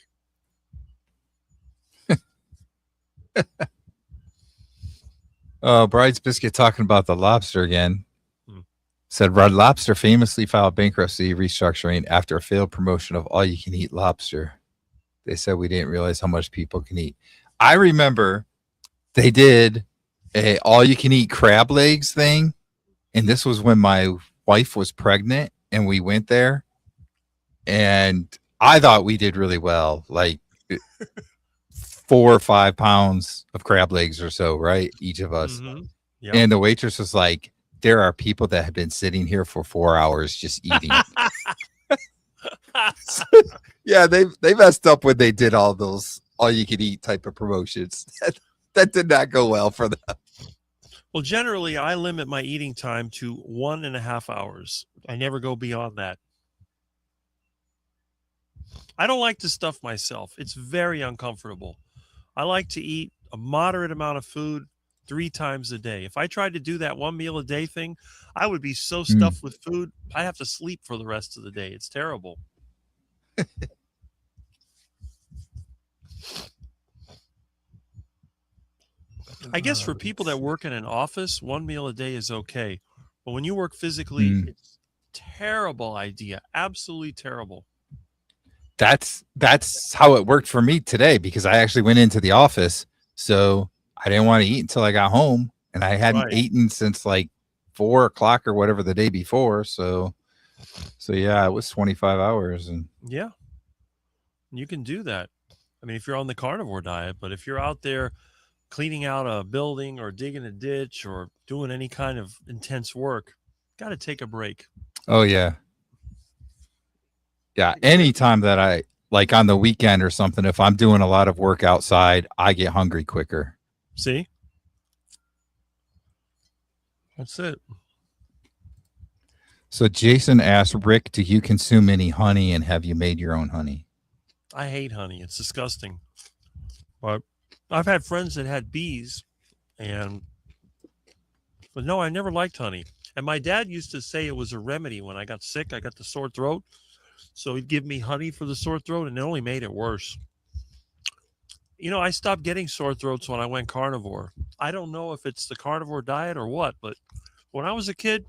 Bride's Biscuit talking about the lobster again. Said Red Lobster famously filed bankruptcy restructuring after a failed promotion of all-you-can-eat lobster. They said we didn't realize how much people can eat. I remember they did a all-you-can-eat crab legs thing, and this was when my wife was pregnant, and we went there, and I thought we did really well, like 4 or 5 pounds of crab legs or so, right? Each of us. Mm-hmm. Yep. And the waitress was like, there are people that have been sitting here for 4 hours just eating. Yeah, they messed up when they did all those all-you-can-eat type of promotions. That did not go well for them. Well, generally, I limit my eating time to 1.5 hours. I never go beyond that. I don't like to stuff myself. It's very uncomfortable. I like to eat a moderate amount of food 3 times a day. If I tried to do that 1 meal a day thing, I would be so stuffed with food, I'd have to sleep for the rest of the day. It's terrible. I guess for people that work in an office, 1 meal a day is okay. But when you work physically, it's a terrible idea. Absolutely terrible. That's how it worked for me today, because I actually went into the office. So I didn't want to eat until I got home, and I hadn't eaten since like 4 o'clock or whatever the day before. So yeah, it was 25 hours. And yeah, you can do that. I mean, if you're on the carnivore diet, but if you're out there cleaning out a building or digging a ditch or doing any kind of intense work, got to take a break. Oh yeah. Yeah. Anytime that I, like on the weekend or something, if I'm doing a lot of work outside, I get hungry quicker. See? That's it. So Jason asked, Rick, do you consume any honey, and have you made your own honey? I hate honey. It's disgusting. But I've had friends that had bees, and but no, I never liked honey. And my dad used to say it was a remedy when I got sick. I got the sore throat, so he'd give me honey for the sore throat, and it only made it worse. I stopped getting sore throats when I went carnivore. I don't know if it's the carnivore diet or what, but when I was a kid,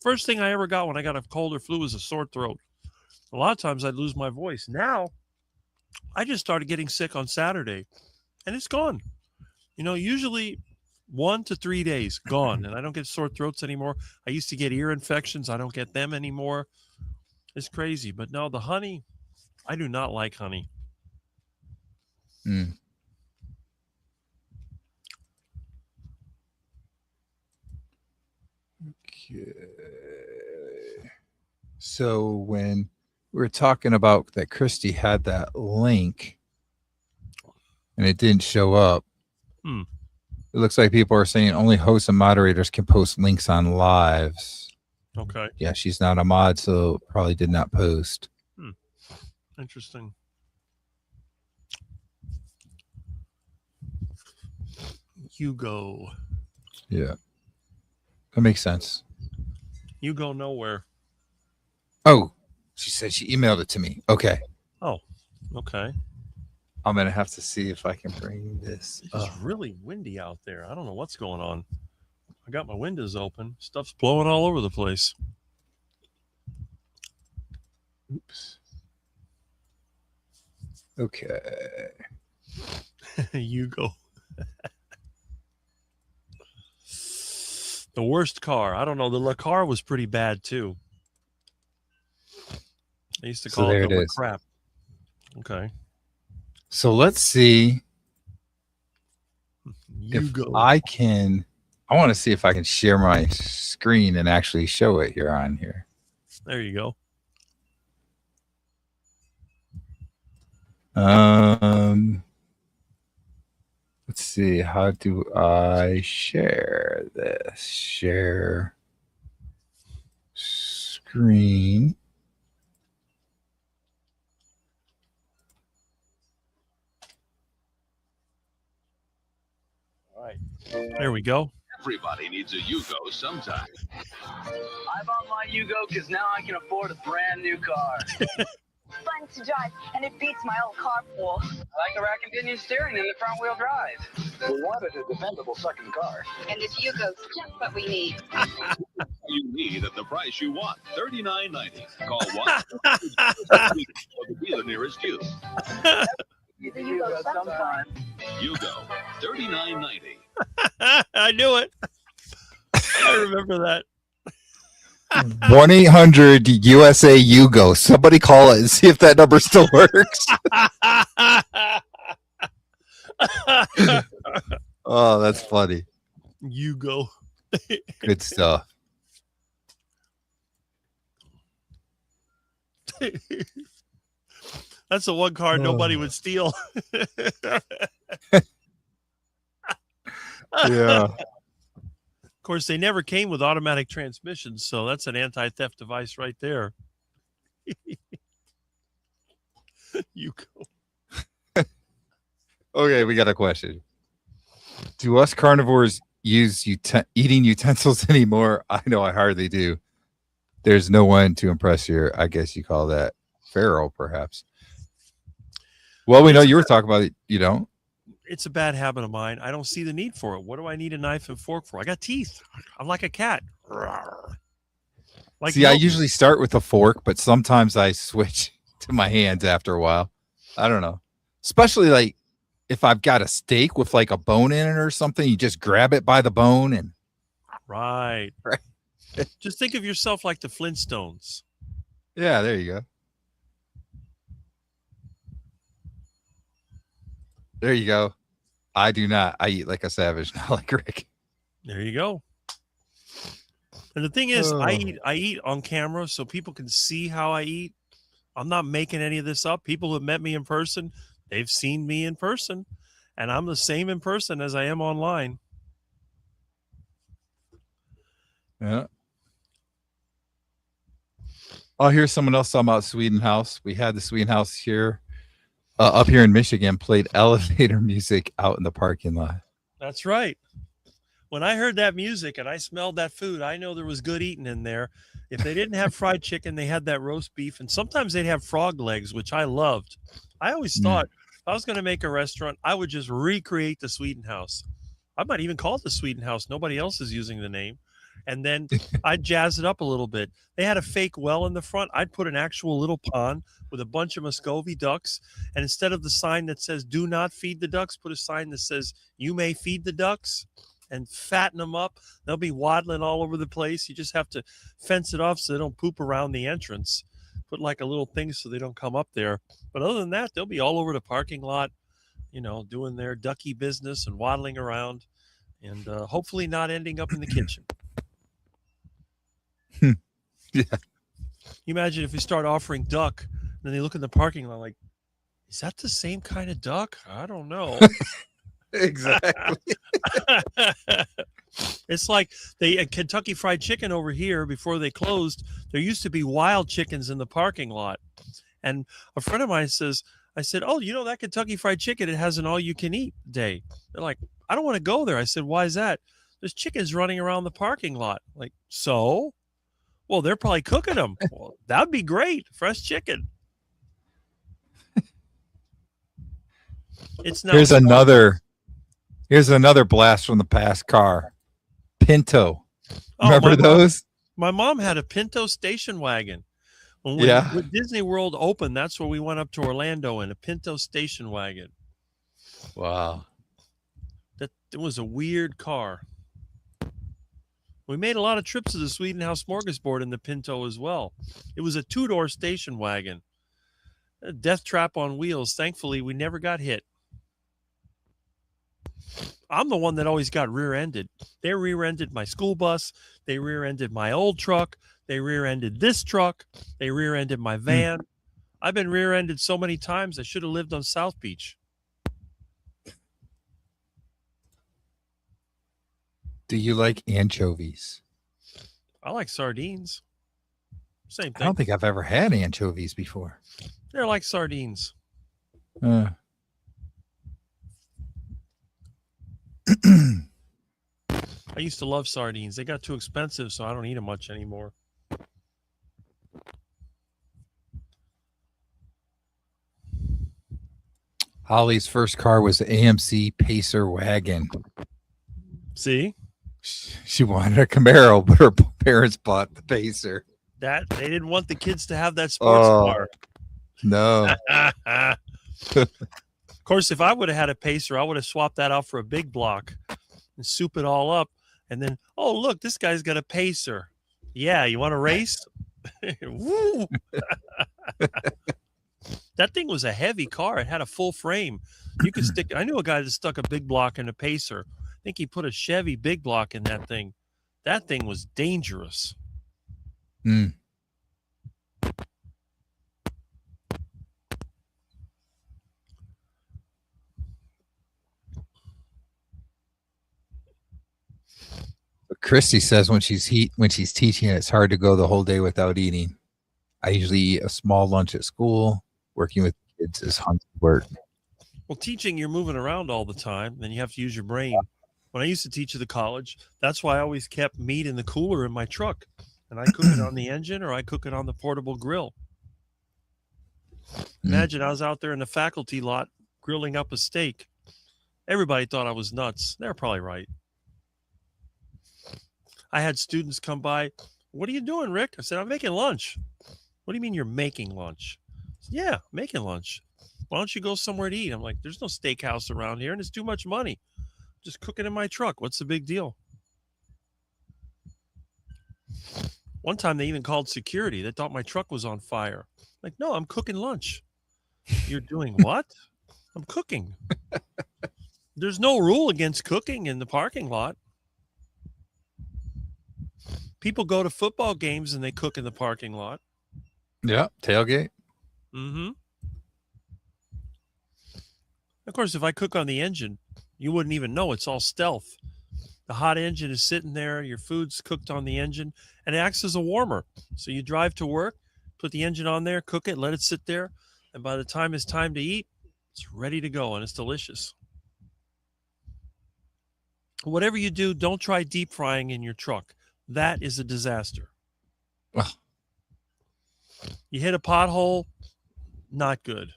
first thing I ever got when I got a cold or flu was a sore throat. A lot of times I'd lose my voice. Now I just started getting sick on Saturday, and it's gone. Usually 1 to 3 days gone, and I don't get sore throats anymore. I used to get ear infections. I don't get them anymore. It's crazy. But no, the honey, I do not like honey. Mm. Okay. So when we were talking about that Christy had that link and it didn't show up, it looks like people are saying only hosts and moderators can post links on lives. Okay. Yeah, she's not a mod, so probably did not post. Interesting. You go. Yeah. That makes sense. You go nowhere. Oh, she said she emailed it to me. Okay. Oh, okay. I'm going to have to see if I can bring this It's up. really windy out there. I don't know what's going on. I got my windows open. Stuff's blowing all over the place. Oops. Okay. You go. The worst car. I don't know. The La Car was pretty bad too. I used to call there it the it La is. Crap. Okay. So let's see You if go. I can. I want to see if I can share my screen and actually show it here on here. There you go. Let's see. How do I share this? Share screen. All right. There we go. Everybody needs a Yugo sometime. I bought my Yugo because now I can afford a brand new car. Fun to drive, and it beats my old carpool. I like the rack and pinion steering and the front wheel drive. We wanted a dependable second car. And this Yugo's just what we need. You need at the price you want. $39.90. Call 1 for the dealer nearest you. The Yugo sometime. Yugo, $39.90. I knew it. I remember that. 1-800 USA Yugo. Somebody call it and see if that number still works. Oh, that's funny. You go. Good stuff. That's the one car nobody would steal. Yeah. Of course, they never came with automatic transmissions, so that's an anti-theft device right there. You go. Okay, we got a question. Do us carnivores use eating utensils anymore? I know I hardly do. There's no one to impress here. I guess you call that feral, perhaps. Well, we know you were talking about it. You don't. It's a bad habit of mine. I don't see the need for it. What do I need a knife and fork for? I got teeth. I'm like a cat. Like See, I usually start with a fork, but sometimes I switch to my hands after a while. I don't know. Especially like if I've got a steak with like a bone in it or something, you just grab it by the bone and right. Just think of yourself like the Flintstones. Yeah, there you go. There you go. I do not. I eat like a savage, not like Rick. There you go. And the thing is, I eat on camera so people can see how I eat. I'm not making any of this up. People who have met me in person, they've seen me in person, and I'm the same in person as I am online. Yeah. Oh, here's someone else talking about Sweden House. We had the Sweden House here up here in Michigan, played elevator music out in the parking lot. That's right. When I heard that music and I smelled that food, I know there was good eating in there. If they didn't have fried chicken, they had that roast beef, and sometimes they'd have frog legs, which I loved. I always thought if I was going to make a restaurant, I would just recreate the Sweden House. I might even call it the Sweden House. Nobody else is using the name. And then I'd jazz it up a little bit. They had a fake well in the front. I'd put an actual little pond with a bunch of Muscovy ducks. And instead of the sign that says, do not feed the ducks, put a sign that says, you may feed the ducks. And fatten them up. They'll be waddling all over the place. You just have to fence it off so they don't poop around the entrance. Put like a little thing so they don't come up there. But other than that, they'll be all over the parking lot, doing their ducky business and waddling around, and hopefully not ending up in the kitchen. Yeah. You imagine if we start offering duck, and then they look in the parking lot like, is that the same kind of duck? I don't know. Exactly. It's like they Kentucky Fried Chicken over here before they closed. There used to be wild chickens in the parking lot, and a friend of mine says, "I said, oh, that Kentucky Fried Chicken? It has an all-you-can-eat day." They're like, "I don't want to go there." I said, "Why is that?" "There's chickens running around the parking lot." Like, so? Well, they're probably cooking them. Well, that'd be great, fresh chicken. It's now Here's another blast from the past car. Pinto. Oh, Remember those? My mom had a Pinto station wagon. When Disney World opened, that's where we went up to Orlando in a Pinto station wagon. Wow. It was a weird car. We made a lot of trips to the Sweden House Smorgasbord in the Pinto as well. It was a two-door station wagon. A death trap on wheels. Thankfully, we never got hit. I'm the one that always got rear-ended. They rear-ended my school bus. They rear-ended my old truck. They rear-ended this truck. They rear-ended my van. I've been rear-ended so many times, I should have lived on South Beach. Do you like anchovies? I like sardines. Same thing. I don't think I've ever had anchovies before. They're like sardines. I used to love sardines. They got too expensive, so I don't eat them much anymore. Holly's first car was the AMC Pacer wagon. See? She wanted a Camaro, but her parents bought the Pacer. They didn't want the kids to have that sports car. No. Of course, if I would have had a Pacer, I would have swapped that out for a big block and soup it all up. And then, oh, look, this guy's got a Pacer. Yeah, you want to race? Woo! That thing was a heavy car. It had a full frame. You could stick. I knew a guy that stuck a big block in a Pacer. I think he put a Chevy big block in that thing. That thing was dangerous. Christy says when she's teaching, it's hard to go the whole day without eating. I usually eat a small lunch at school. Working with kids is hard work. Well, teaching, you're moving around all the time, then you have to use your brain. When I used to teach at the college, that's why I always kept meat in the cooler in my truck. And I cook it on the engine or I cook it on the portable grill. Imagine I was out there in the faculty lot grilling up a steak. Everybody thought I was nuts. They're probably right. I had students come by. What are you doing, Rick? I said, I'm making lunch. What do you mean you're making lunch? Said, yeah, making lunch. Why don't you go somewhere to eat? I'm like, there's no steakhouse around here and it's too much money. Just cook it in my truck. What's the big deal? One time they even called security. They thought my truck was on fire. Like, no, I'm cooking lunch. You're doing what? I'm cooking. There's no rule against cooking in the parking lot. People go to football games and they cook in the parking lot. Yeah, tailgate. Of course, if I cook on the engine, you wouldn't even know. It's all stealth. The hot engine is sitting there. Your food's cooked on the engine, and it acts as a warmer. So you drive to work, put the engine on there, cook it, let it sit there, and by the time it's time to eat, It's ready to go, and it's delicious. Whatever you do, don't try deep frying in your truck. That is a disaster. Ugh. You hit a pothole, not good.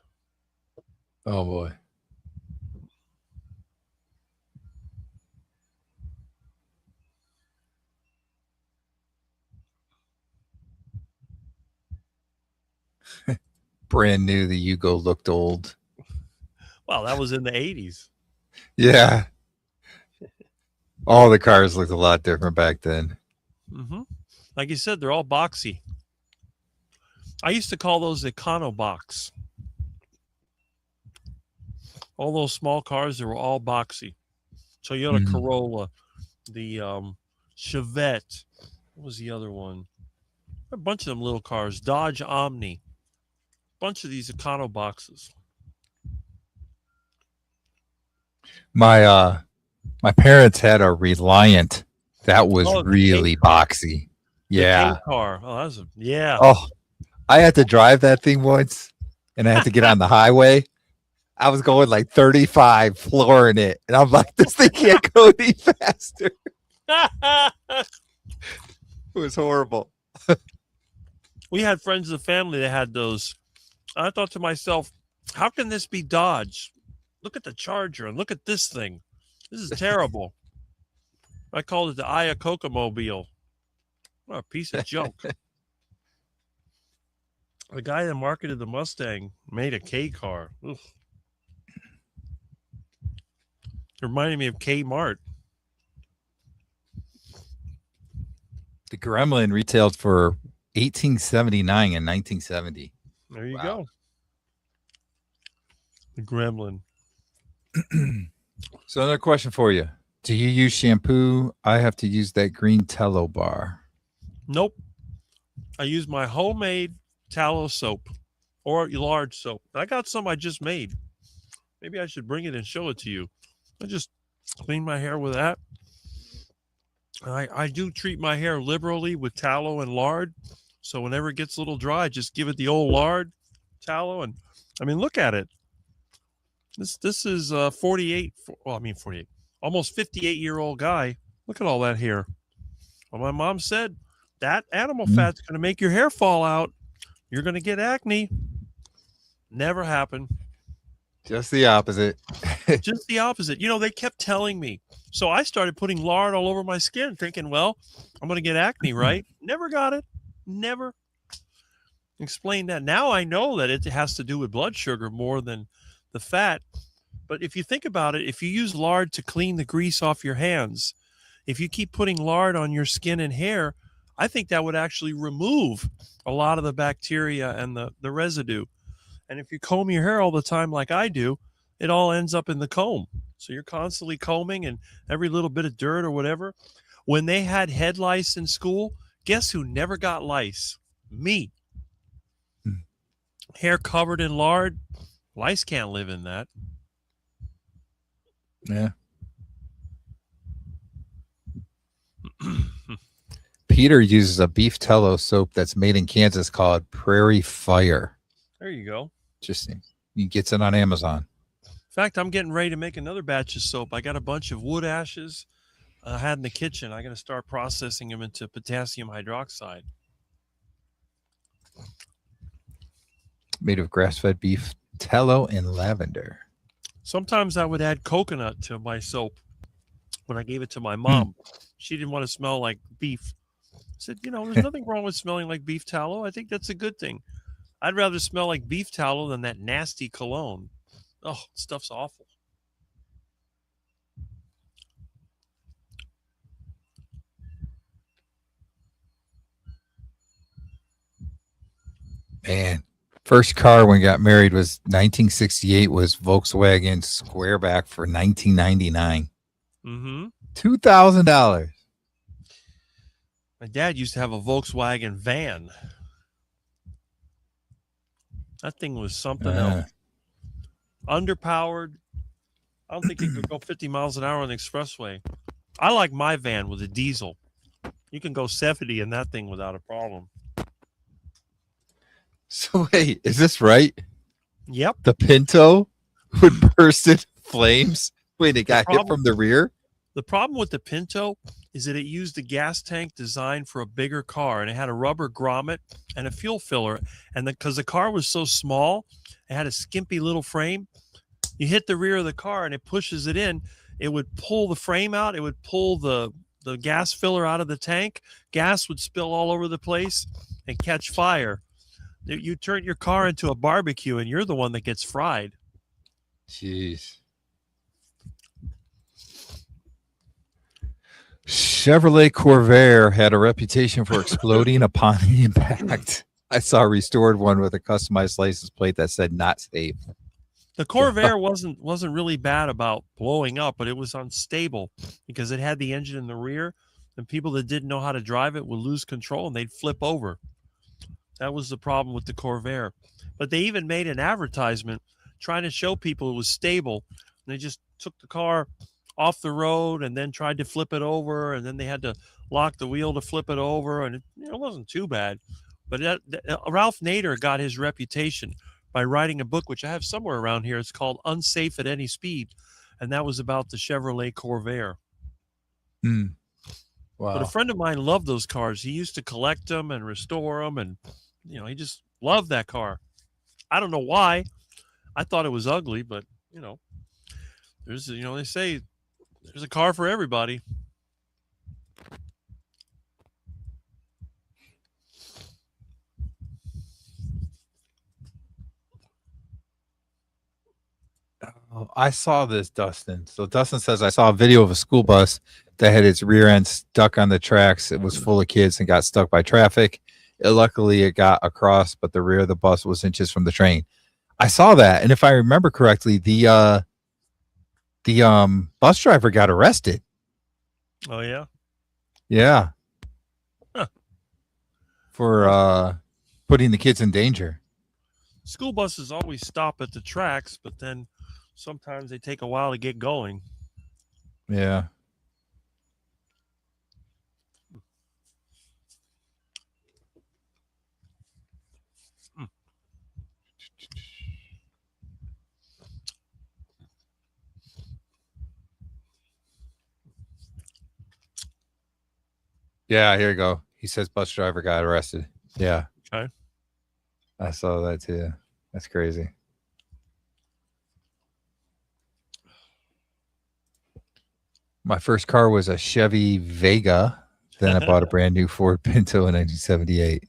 Oh boy. Brand new, the Yugo looked old. Well, that was in the 80s. Yeah. All the cars looked a lot different back then. Mm-hmm. Like you said, they're all boxy. I used to call those Econobox. All those small cars, they were all boxy. Toyota Mhm. Corolla, the Chevette. What was the other one? A bunch of them little cars. Dodge Omni. Bunch of these Econoboxes. My parents had a Reliant that was Oh, the really K car. boxy. The Yeah. K car. Oh, that's a, yeah. Oh, I had to drive that thing once and I had to get on the highway. I was going like 35, flooring it. And I'm like, this thing can't go any faster. It was horrible. We had friends of the family that had those. I thought to myself, how can this be Dodge? Look at the Charger and look at this thing. This is terrible. I called it the Iacocca Mobile. What a piece of junk. The guy that marketed the Mustang made a K car. Ugh. It reminded me of Kmart. The Gremlin retailed for $18.79 in 1970. There you Wow. go. The Gremlin. So another question for you. Do you use shampoo? I have to use that green tallow bar. Nope. I use my homemade tallow soap or large soap. I got some I just made. Maybe I should bring it and show it to you. I just clean my hair with that. I do treat my hair liberally with tallow and lard. So whenever it gets a little dry, just give it the old lard, tallow, and I mean, look at it. This is 48. Well, I mean 48, almost 58-year-old guy. Look at all that hair. Well, my mom said that animal fat's going to make your hair fall out. You're going to get acne. Never happened. Just the opposite. Just the opposite. You know, they kept telling me. So I started putting lard all over my skin, thinking, well, I'm going to get acne, right? Never got it. Never. Explain that. Now I know that it has to do with blood sugar more than the fat. But if you think about it, if you use lard to clean the grease off your hands, if you keep putting lard on your skin and hair, I think that would actually remove a lot of the bacteria and the residue. And if you comb your hair all the time like I do, it all ends up in the comb. So you're constantly combing and every little bit of dirt or whatever. When they had head lice in school, guess who never got lice? Me. Hair covered in lard. Lice can't live in that. Yeah. Peter uses a beef tallow soap that's made in Kansas called Prairie Fire. There you go. Interesting. He gets it on Amazon. In fact, I'm getting ready to make another batch of soap. I got a bunch of wood ashes I had in the kitchen. I got to start processing them into potassium hydroxide. Made of grass-fed beef, tallow, and lavender. Sometimes I would add coconut to my soap when I gave it to my mom. She didn't want to smell like beef. I said, you know, there's nothing wrong with smelling like beef tallow. I think that's a good thing. I'd rather smell like beef tallow than that nasty cologne. Oh, stuff's awful. Man, first car when we got married was 1968 was Volkswagen Squareback for $1999. Mm-hmm. $2,000. My dad used to have a Volkswagen van. That thing was something else. Underpowered. I don't think it could go 50 miles an hour on the expressway. I like my van with a diesel. You can go 70 in that thing without a problem. So wait, is this right? Yep. The Pinto would burst into flames when it got hit problem- from the rear. The problem with the Pinto is that it used a gas tank designed for a bigger car, and it had a rubber grommet and a fuel filler. And because the car was so small, it had a skimpy little frame. You hit the rear of the car and it pushes it in. It would pull the frame out. It would pull the gas filler out of the tank. Gas would spill all over the place and catch fire. You turn your car into a barbecue, and you're the one that gets fried. Jeez. Chevrolet Corvair had a reputation for exploding upon impact. I saw a restored one with a customized license plate that said "not safe." The Corvair wasn't really bad about blowing up, but it was unstable because it had the engine in the rear, and people that didn't know how to drive it would lose control and they'd flip over. That was the problem with the Corvair. But they even made an advertisement trying to show people it was stable. And they just took the car off the road and then tried to flip it over, and then they had to lock the wheel to flip it over, and it wasn't too bad. But Ralph Nader got his reputation by writing a book, which I have somewhere around here. It's called Unsafe at Any Speed, and that was about the Chevrolet Corvair. Wow. But a friend of mine loved those cars. He used to collect them and restore them, and he just loved that car. I don't know why. I thought it was ugly, but there's they say there's a car for everybody. Oh, I saw this, Dustin. So Dustin says, I saw a video of a school bus that had its rear end stuck on the tracks. It was full of kids and got stuck by traffic. Luckily, it got across, but the rear of the bus was inches from the train. I saw that, and if I remember correctly, the bus driver got arrested. Oh yeah, Yeah, huh. For putting the kids in danger. School buses always stop at the tracks, but then sometimes they take a while to get going. Yeah. Yeah, here you go. He says bus driver got arrested. Yeah. Okay. I saw that too. That's crazy. My first car was a Chevy Vega. Then I bought a brand new Ford Pinto in 1978.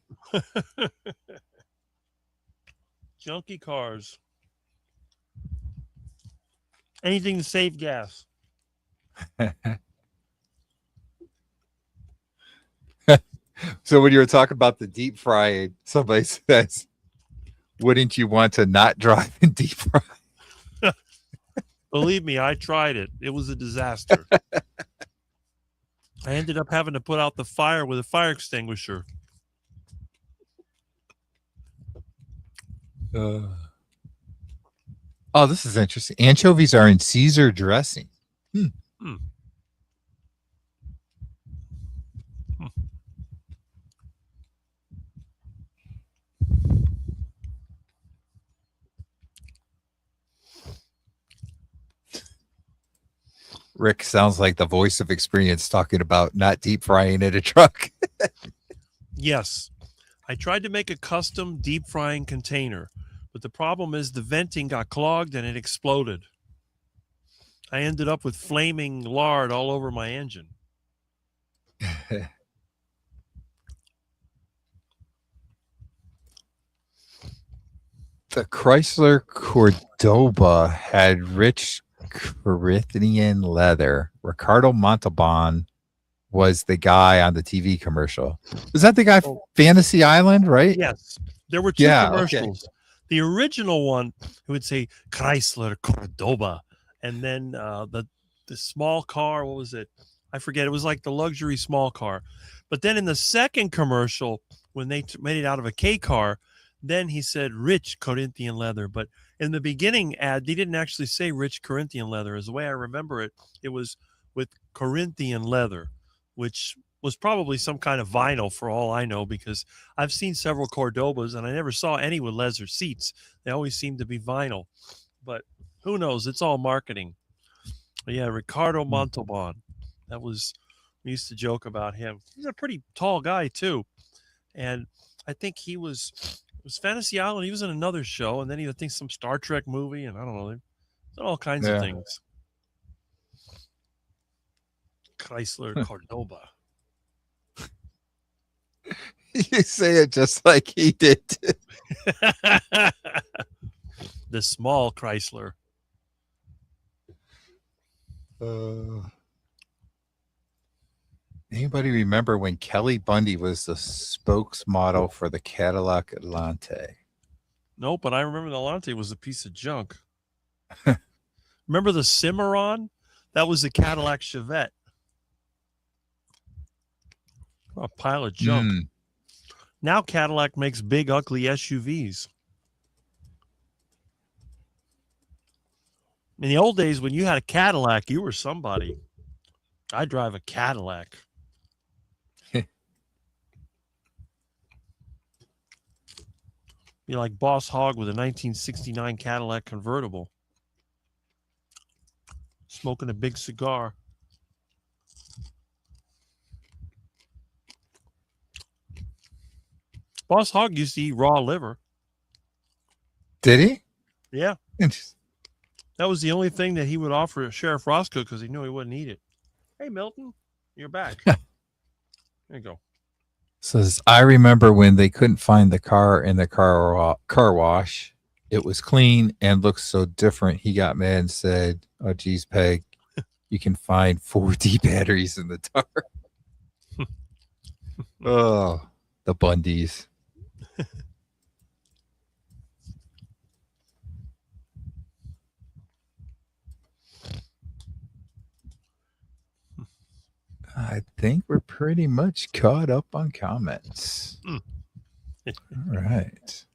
Junky cars. Anything to save gas. So when you were talking about the deep frying, somebody says, wouldn't you want to not drive in deep fry? Believe me, I tried it. It was a disaster. I ended up having to put out the fire with a fire extinguisher. Oh, this is interesting. Anchovies are in Caesar dressing. Rick sounds like the voice of experience talking about not deep frying in a truck. Yes. I tried to make a custom deep frying container, but the problem is the venting got clogged and it exploded. I ended up with flaming lard all over my engine. The Chrysler Cordoba had rich Corinthian leather. Ricardo Montalban was the guy on the TV commercial. Was that the guy from Fantasy Island, right? Yes. There were two commercials. Okay. The original one, it would say Chrysler Cordoba. And then the small car, what was it? I forget. It was like the luxury small car. But then in the second commercial, when they made it out of a K car, then he said rich Corinthian leather. But in the beginning ad, they didn't actually say rich Corinthian leather. As the way I remember it, it was with Corinthian leather, which was probably some kind of vinyl for all I know, because I've seen several Cordobas and I never saw any with leather seats. They always seem to be vinyl. But Who knows? It's all marketing. But yeah, Ricardo Hmm. Montalban. We used to joke about him. He's a pretty tall guy too. And I think it was Fantasy Island. He was in another show, and then I think some Star Trek movie, and I don't know. They've done all kinds of Yeah. things. Chrysler Cordoba. You say it just like he did. The small Chrysler. Anybody remember when Kelly Bundy was the spokesmodel for the Cadillac Atlante? Nope, but I remember the Lante was a piece of junk. Remember the Cimarron? That was a Cadillac Chevette. A pile of junk. Hmm. Now Cadillac makes big, ugly SUVs. In the old days, when you had a Cadillac, you were somebody. I drive a Cadillac. Be like Boss Hogg with a 1969 Cadillac convertible. Smoking a big cigar. Boss Hogg used to eat raw liver. Did he? Yeah. That was the only thing that he would offer Sheriff Roscoe because he knew he wouldn't eat it. Hey, Milton, you're back. There you go. Says, I remember when they couldn't find the car in the car wash. It was clean and looked so different. He got mad and said, oh, geez, Peg, you can find 4D batteries in the tar. Oh, the Bundys. I think we're pretty much caught up on comments. All right.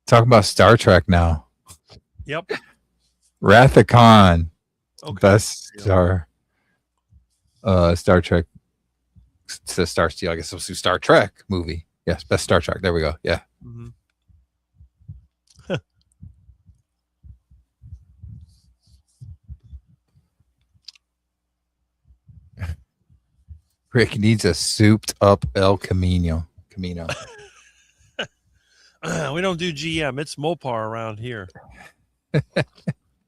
Talking about Star Trek now. Yep. Wrath of Khan. Okay. Best Star Trek. It says Star Steel. I guess it was Star Trek movie. Yes, best Star Trek. There we go. Yeah. Mm-hmm. Rick needs a souped up El Camino. We don't do GM. It's Mopar around here.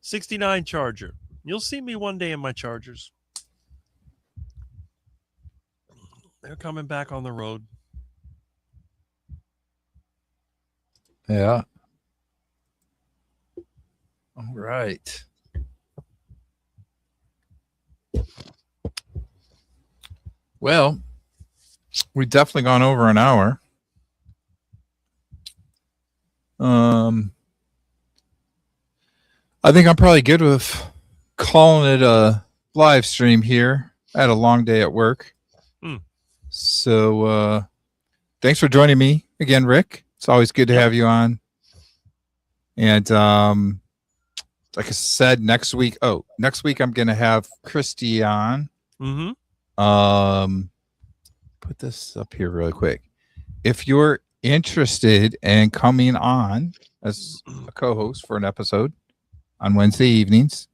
69 Charger. You'll see me one day in my Chargers. They're coming back on the road. Yeah. All right. Well, we've definitely gone over an hour. I think I'm probably good with calling it a live stream here. I had a long day at work. So thanks for joining me again, Rick. It's always good to have you on. And like I said, next week I'm going to have Christy on. Mm-hmm. Put this up here really quick. If you're interested in coming on as a co-host for an episode on Wednesday evenings,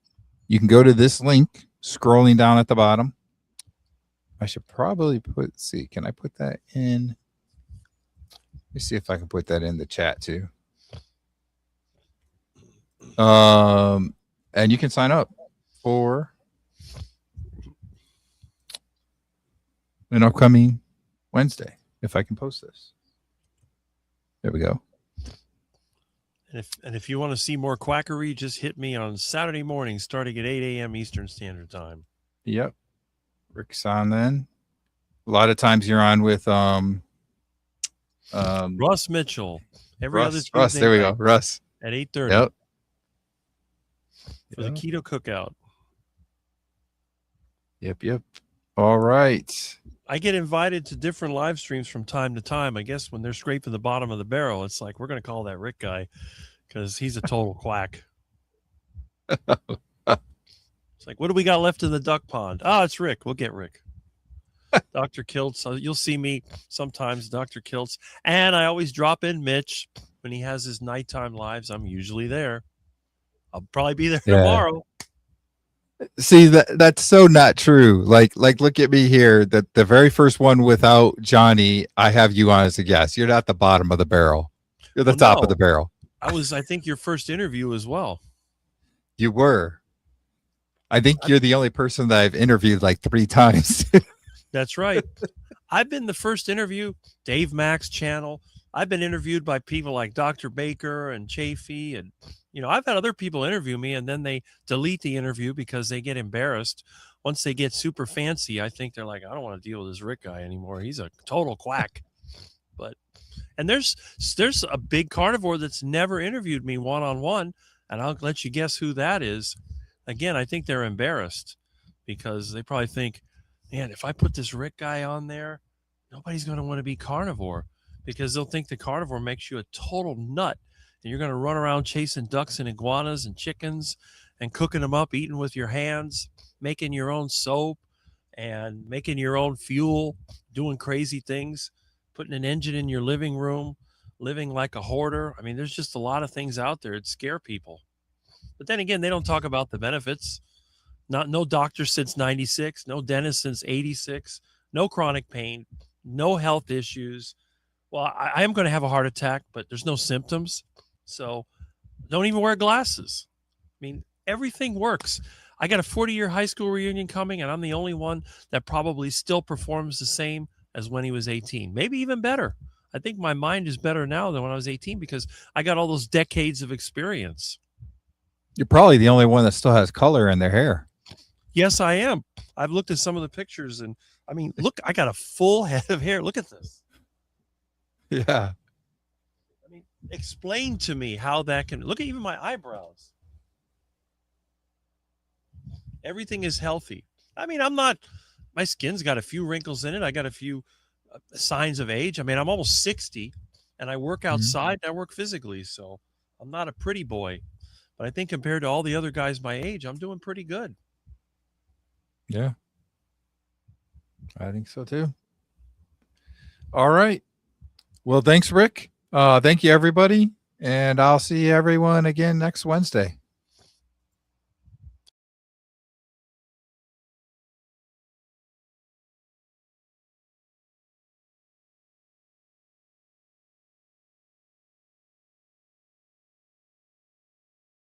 you can go to this link scrolling down at the bottom. I should probably can I put that in? Let me see if I can put that in the chat too. And you can sign up for an upcoming Wednesday if I can post this. There we go. And if you want to see more quackery, just hit me on Saturday morning starting at 8 a.m. Eastern Standard Time. Yep. Rick's on then. A lot of times you're on with Russ Mitchell. Russ, there we go. Russ. At 8:30. Yep. For the Keto Cookout. Yep. All right. I get invited to different live streams from time to time. I guess when they're scraping the bottom of the barrel, it's like, we're going to call that Rick guy because he's a total quack. It's like, what do we got left in the duck pond? Oh, it's Rick. We'll get Rick. Dr. Kiltz. You'll see me sometimes, Dr. Kiltz. And I always drop in Mitch when he has his nighttime lives. I'm usually there. I'll probably be there Yeah. tomorrow. See, that's so not true. Like look at me here. The very first one without Johnny, I have you on as a guest. You're not the bottom of the barrel. You're the Well, top no. of the barrel. I think, your first interview as well. You were. I think you're the only person that I've interviewed like 3 times. That's right. I've been the first interview, Dave Mack's channel. I've been interviewed by people like Dr. Baker and Chafee. And, I've had other people interview me and then they delete the interview because they get embarrassed. Once they get super fancy, I think they're like, I don't want to deal with this Rick guy anymore. He's a total quack. And there's a big carnivore that's never interviewed me one-on-one. And I'll let you guess who that is. Again, I think they're embarrassed because they probably think, man, if I put this Rick guy on there, nobody's going to want to be carnivore because they'll think the carnivore makes you a total nut and you're going to run around chasing ducks and iguanas and chickens and cooking them up, eating with your hands, making your own soap and making your own fuel, doing crazy things, putting an engine in your living room, living like a hoarder. I mean, there's just a lot of things out there that scare people. But then again, they don't talk about the benefits. No doctor since 96, no dentist since 86, no chronic pain, no health issues. Well, I am going to have a heart attack, but there's no symptoms. So don't even wear glasses. I mean, everything works. I got a 40-year high school reunion coming, and I'm the only one that probably still performs the same as when he was 18, maybe even better. I think my mind is better now than when I was 18 because I got all those decades of experience. You're probably the only one that still has color in their hair. Yes, I am. I've looked at some of the pictures and I mean, look, I got a full head of hair. Look at this. Yeah. I mean, explain to me how that can look at even my eyebrows. Everything is healthy. I mean, my skin's got a few wrinkles in it. I got a few signs of age. I mean, I'm almost 60 and I work outside and I work physically. So I'm not a pretty boy, but I think compared to all the other guys my age, I'm doing pretty good. Yeah. I think so too. All right. Well, thanks, Rick. Thank you, everybody. And I'll see everyone again next Wednesday.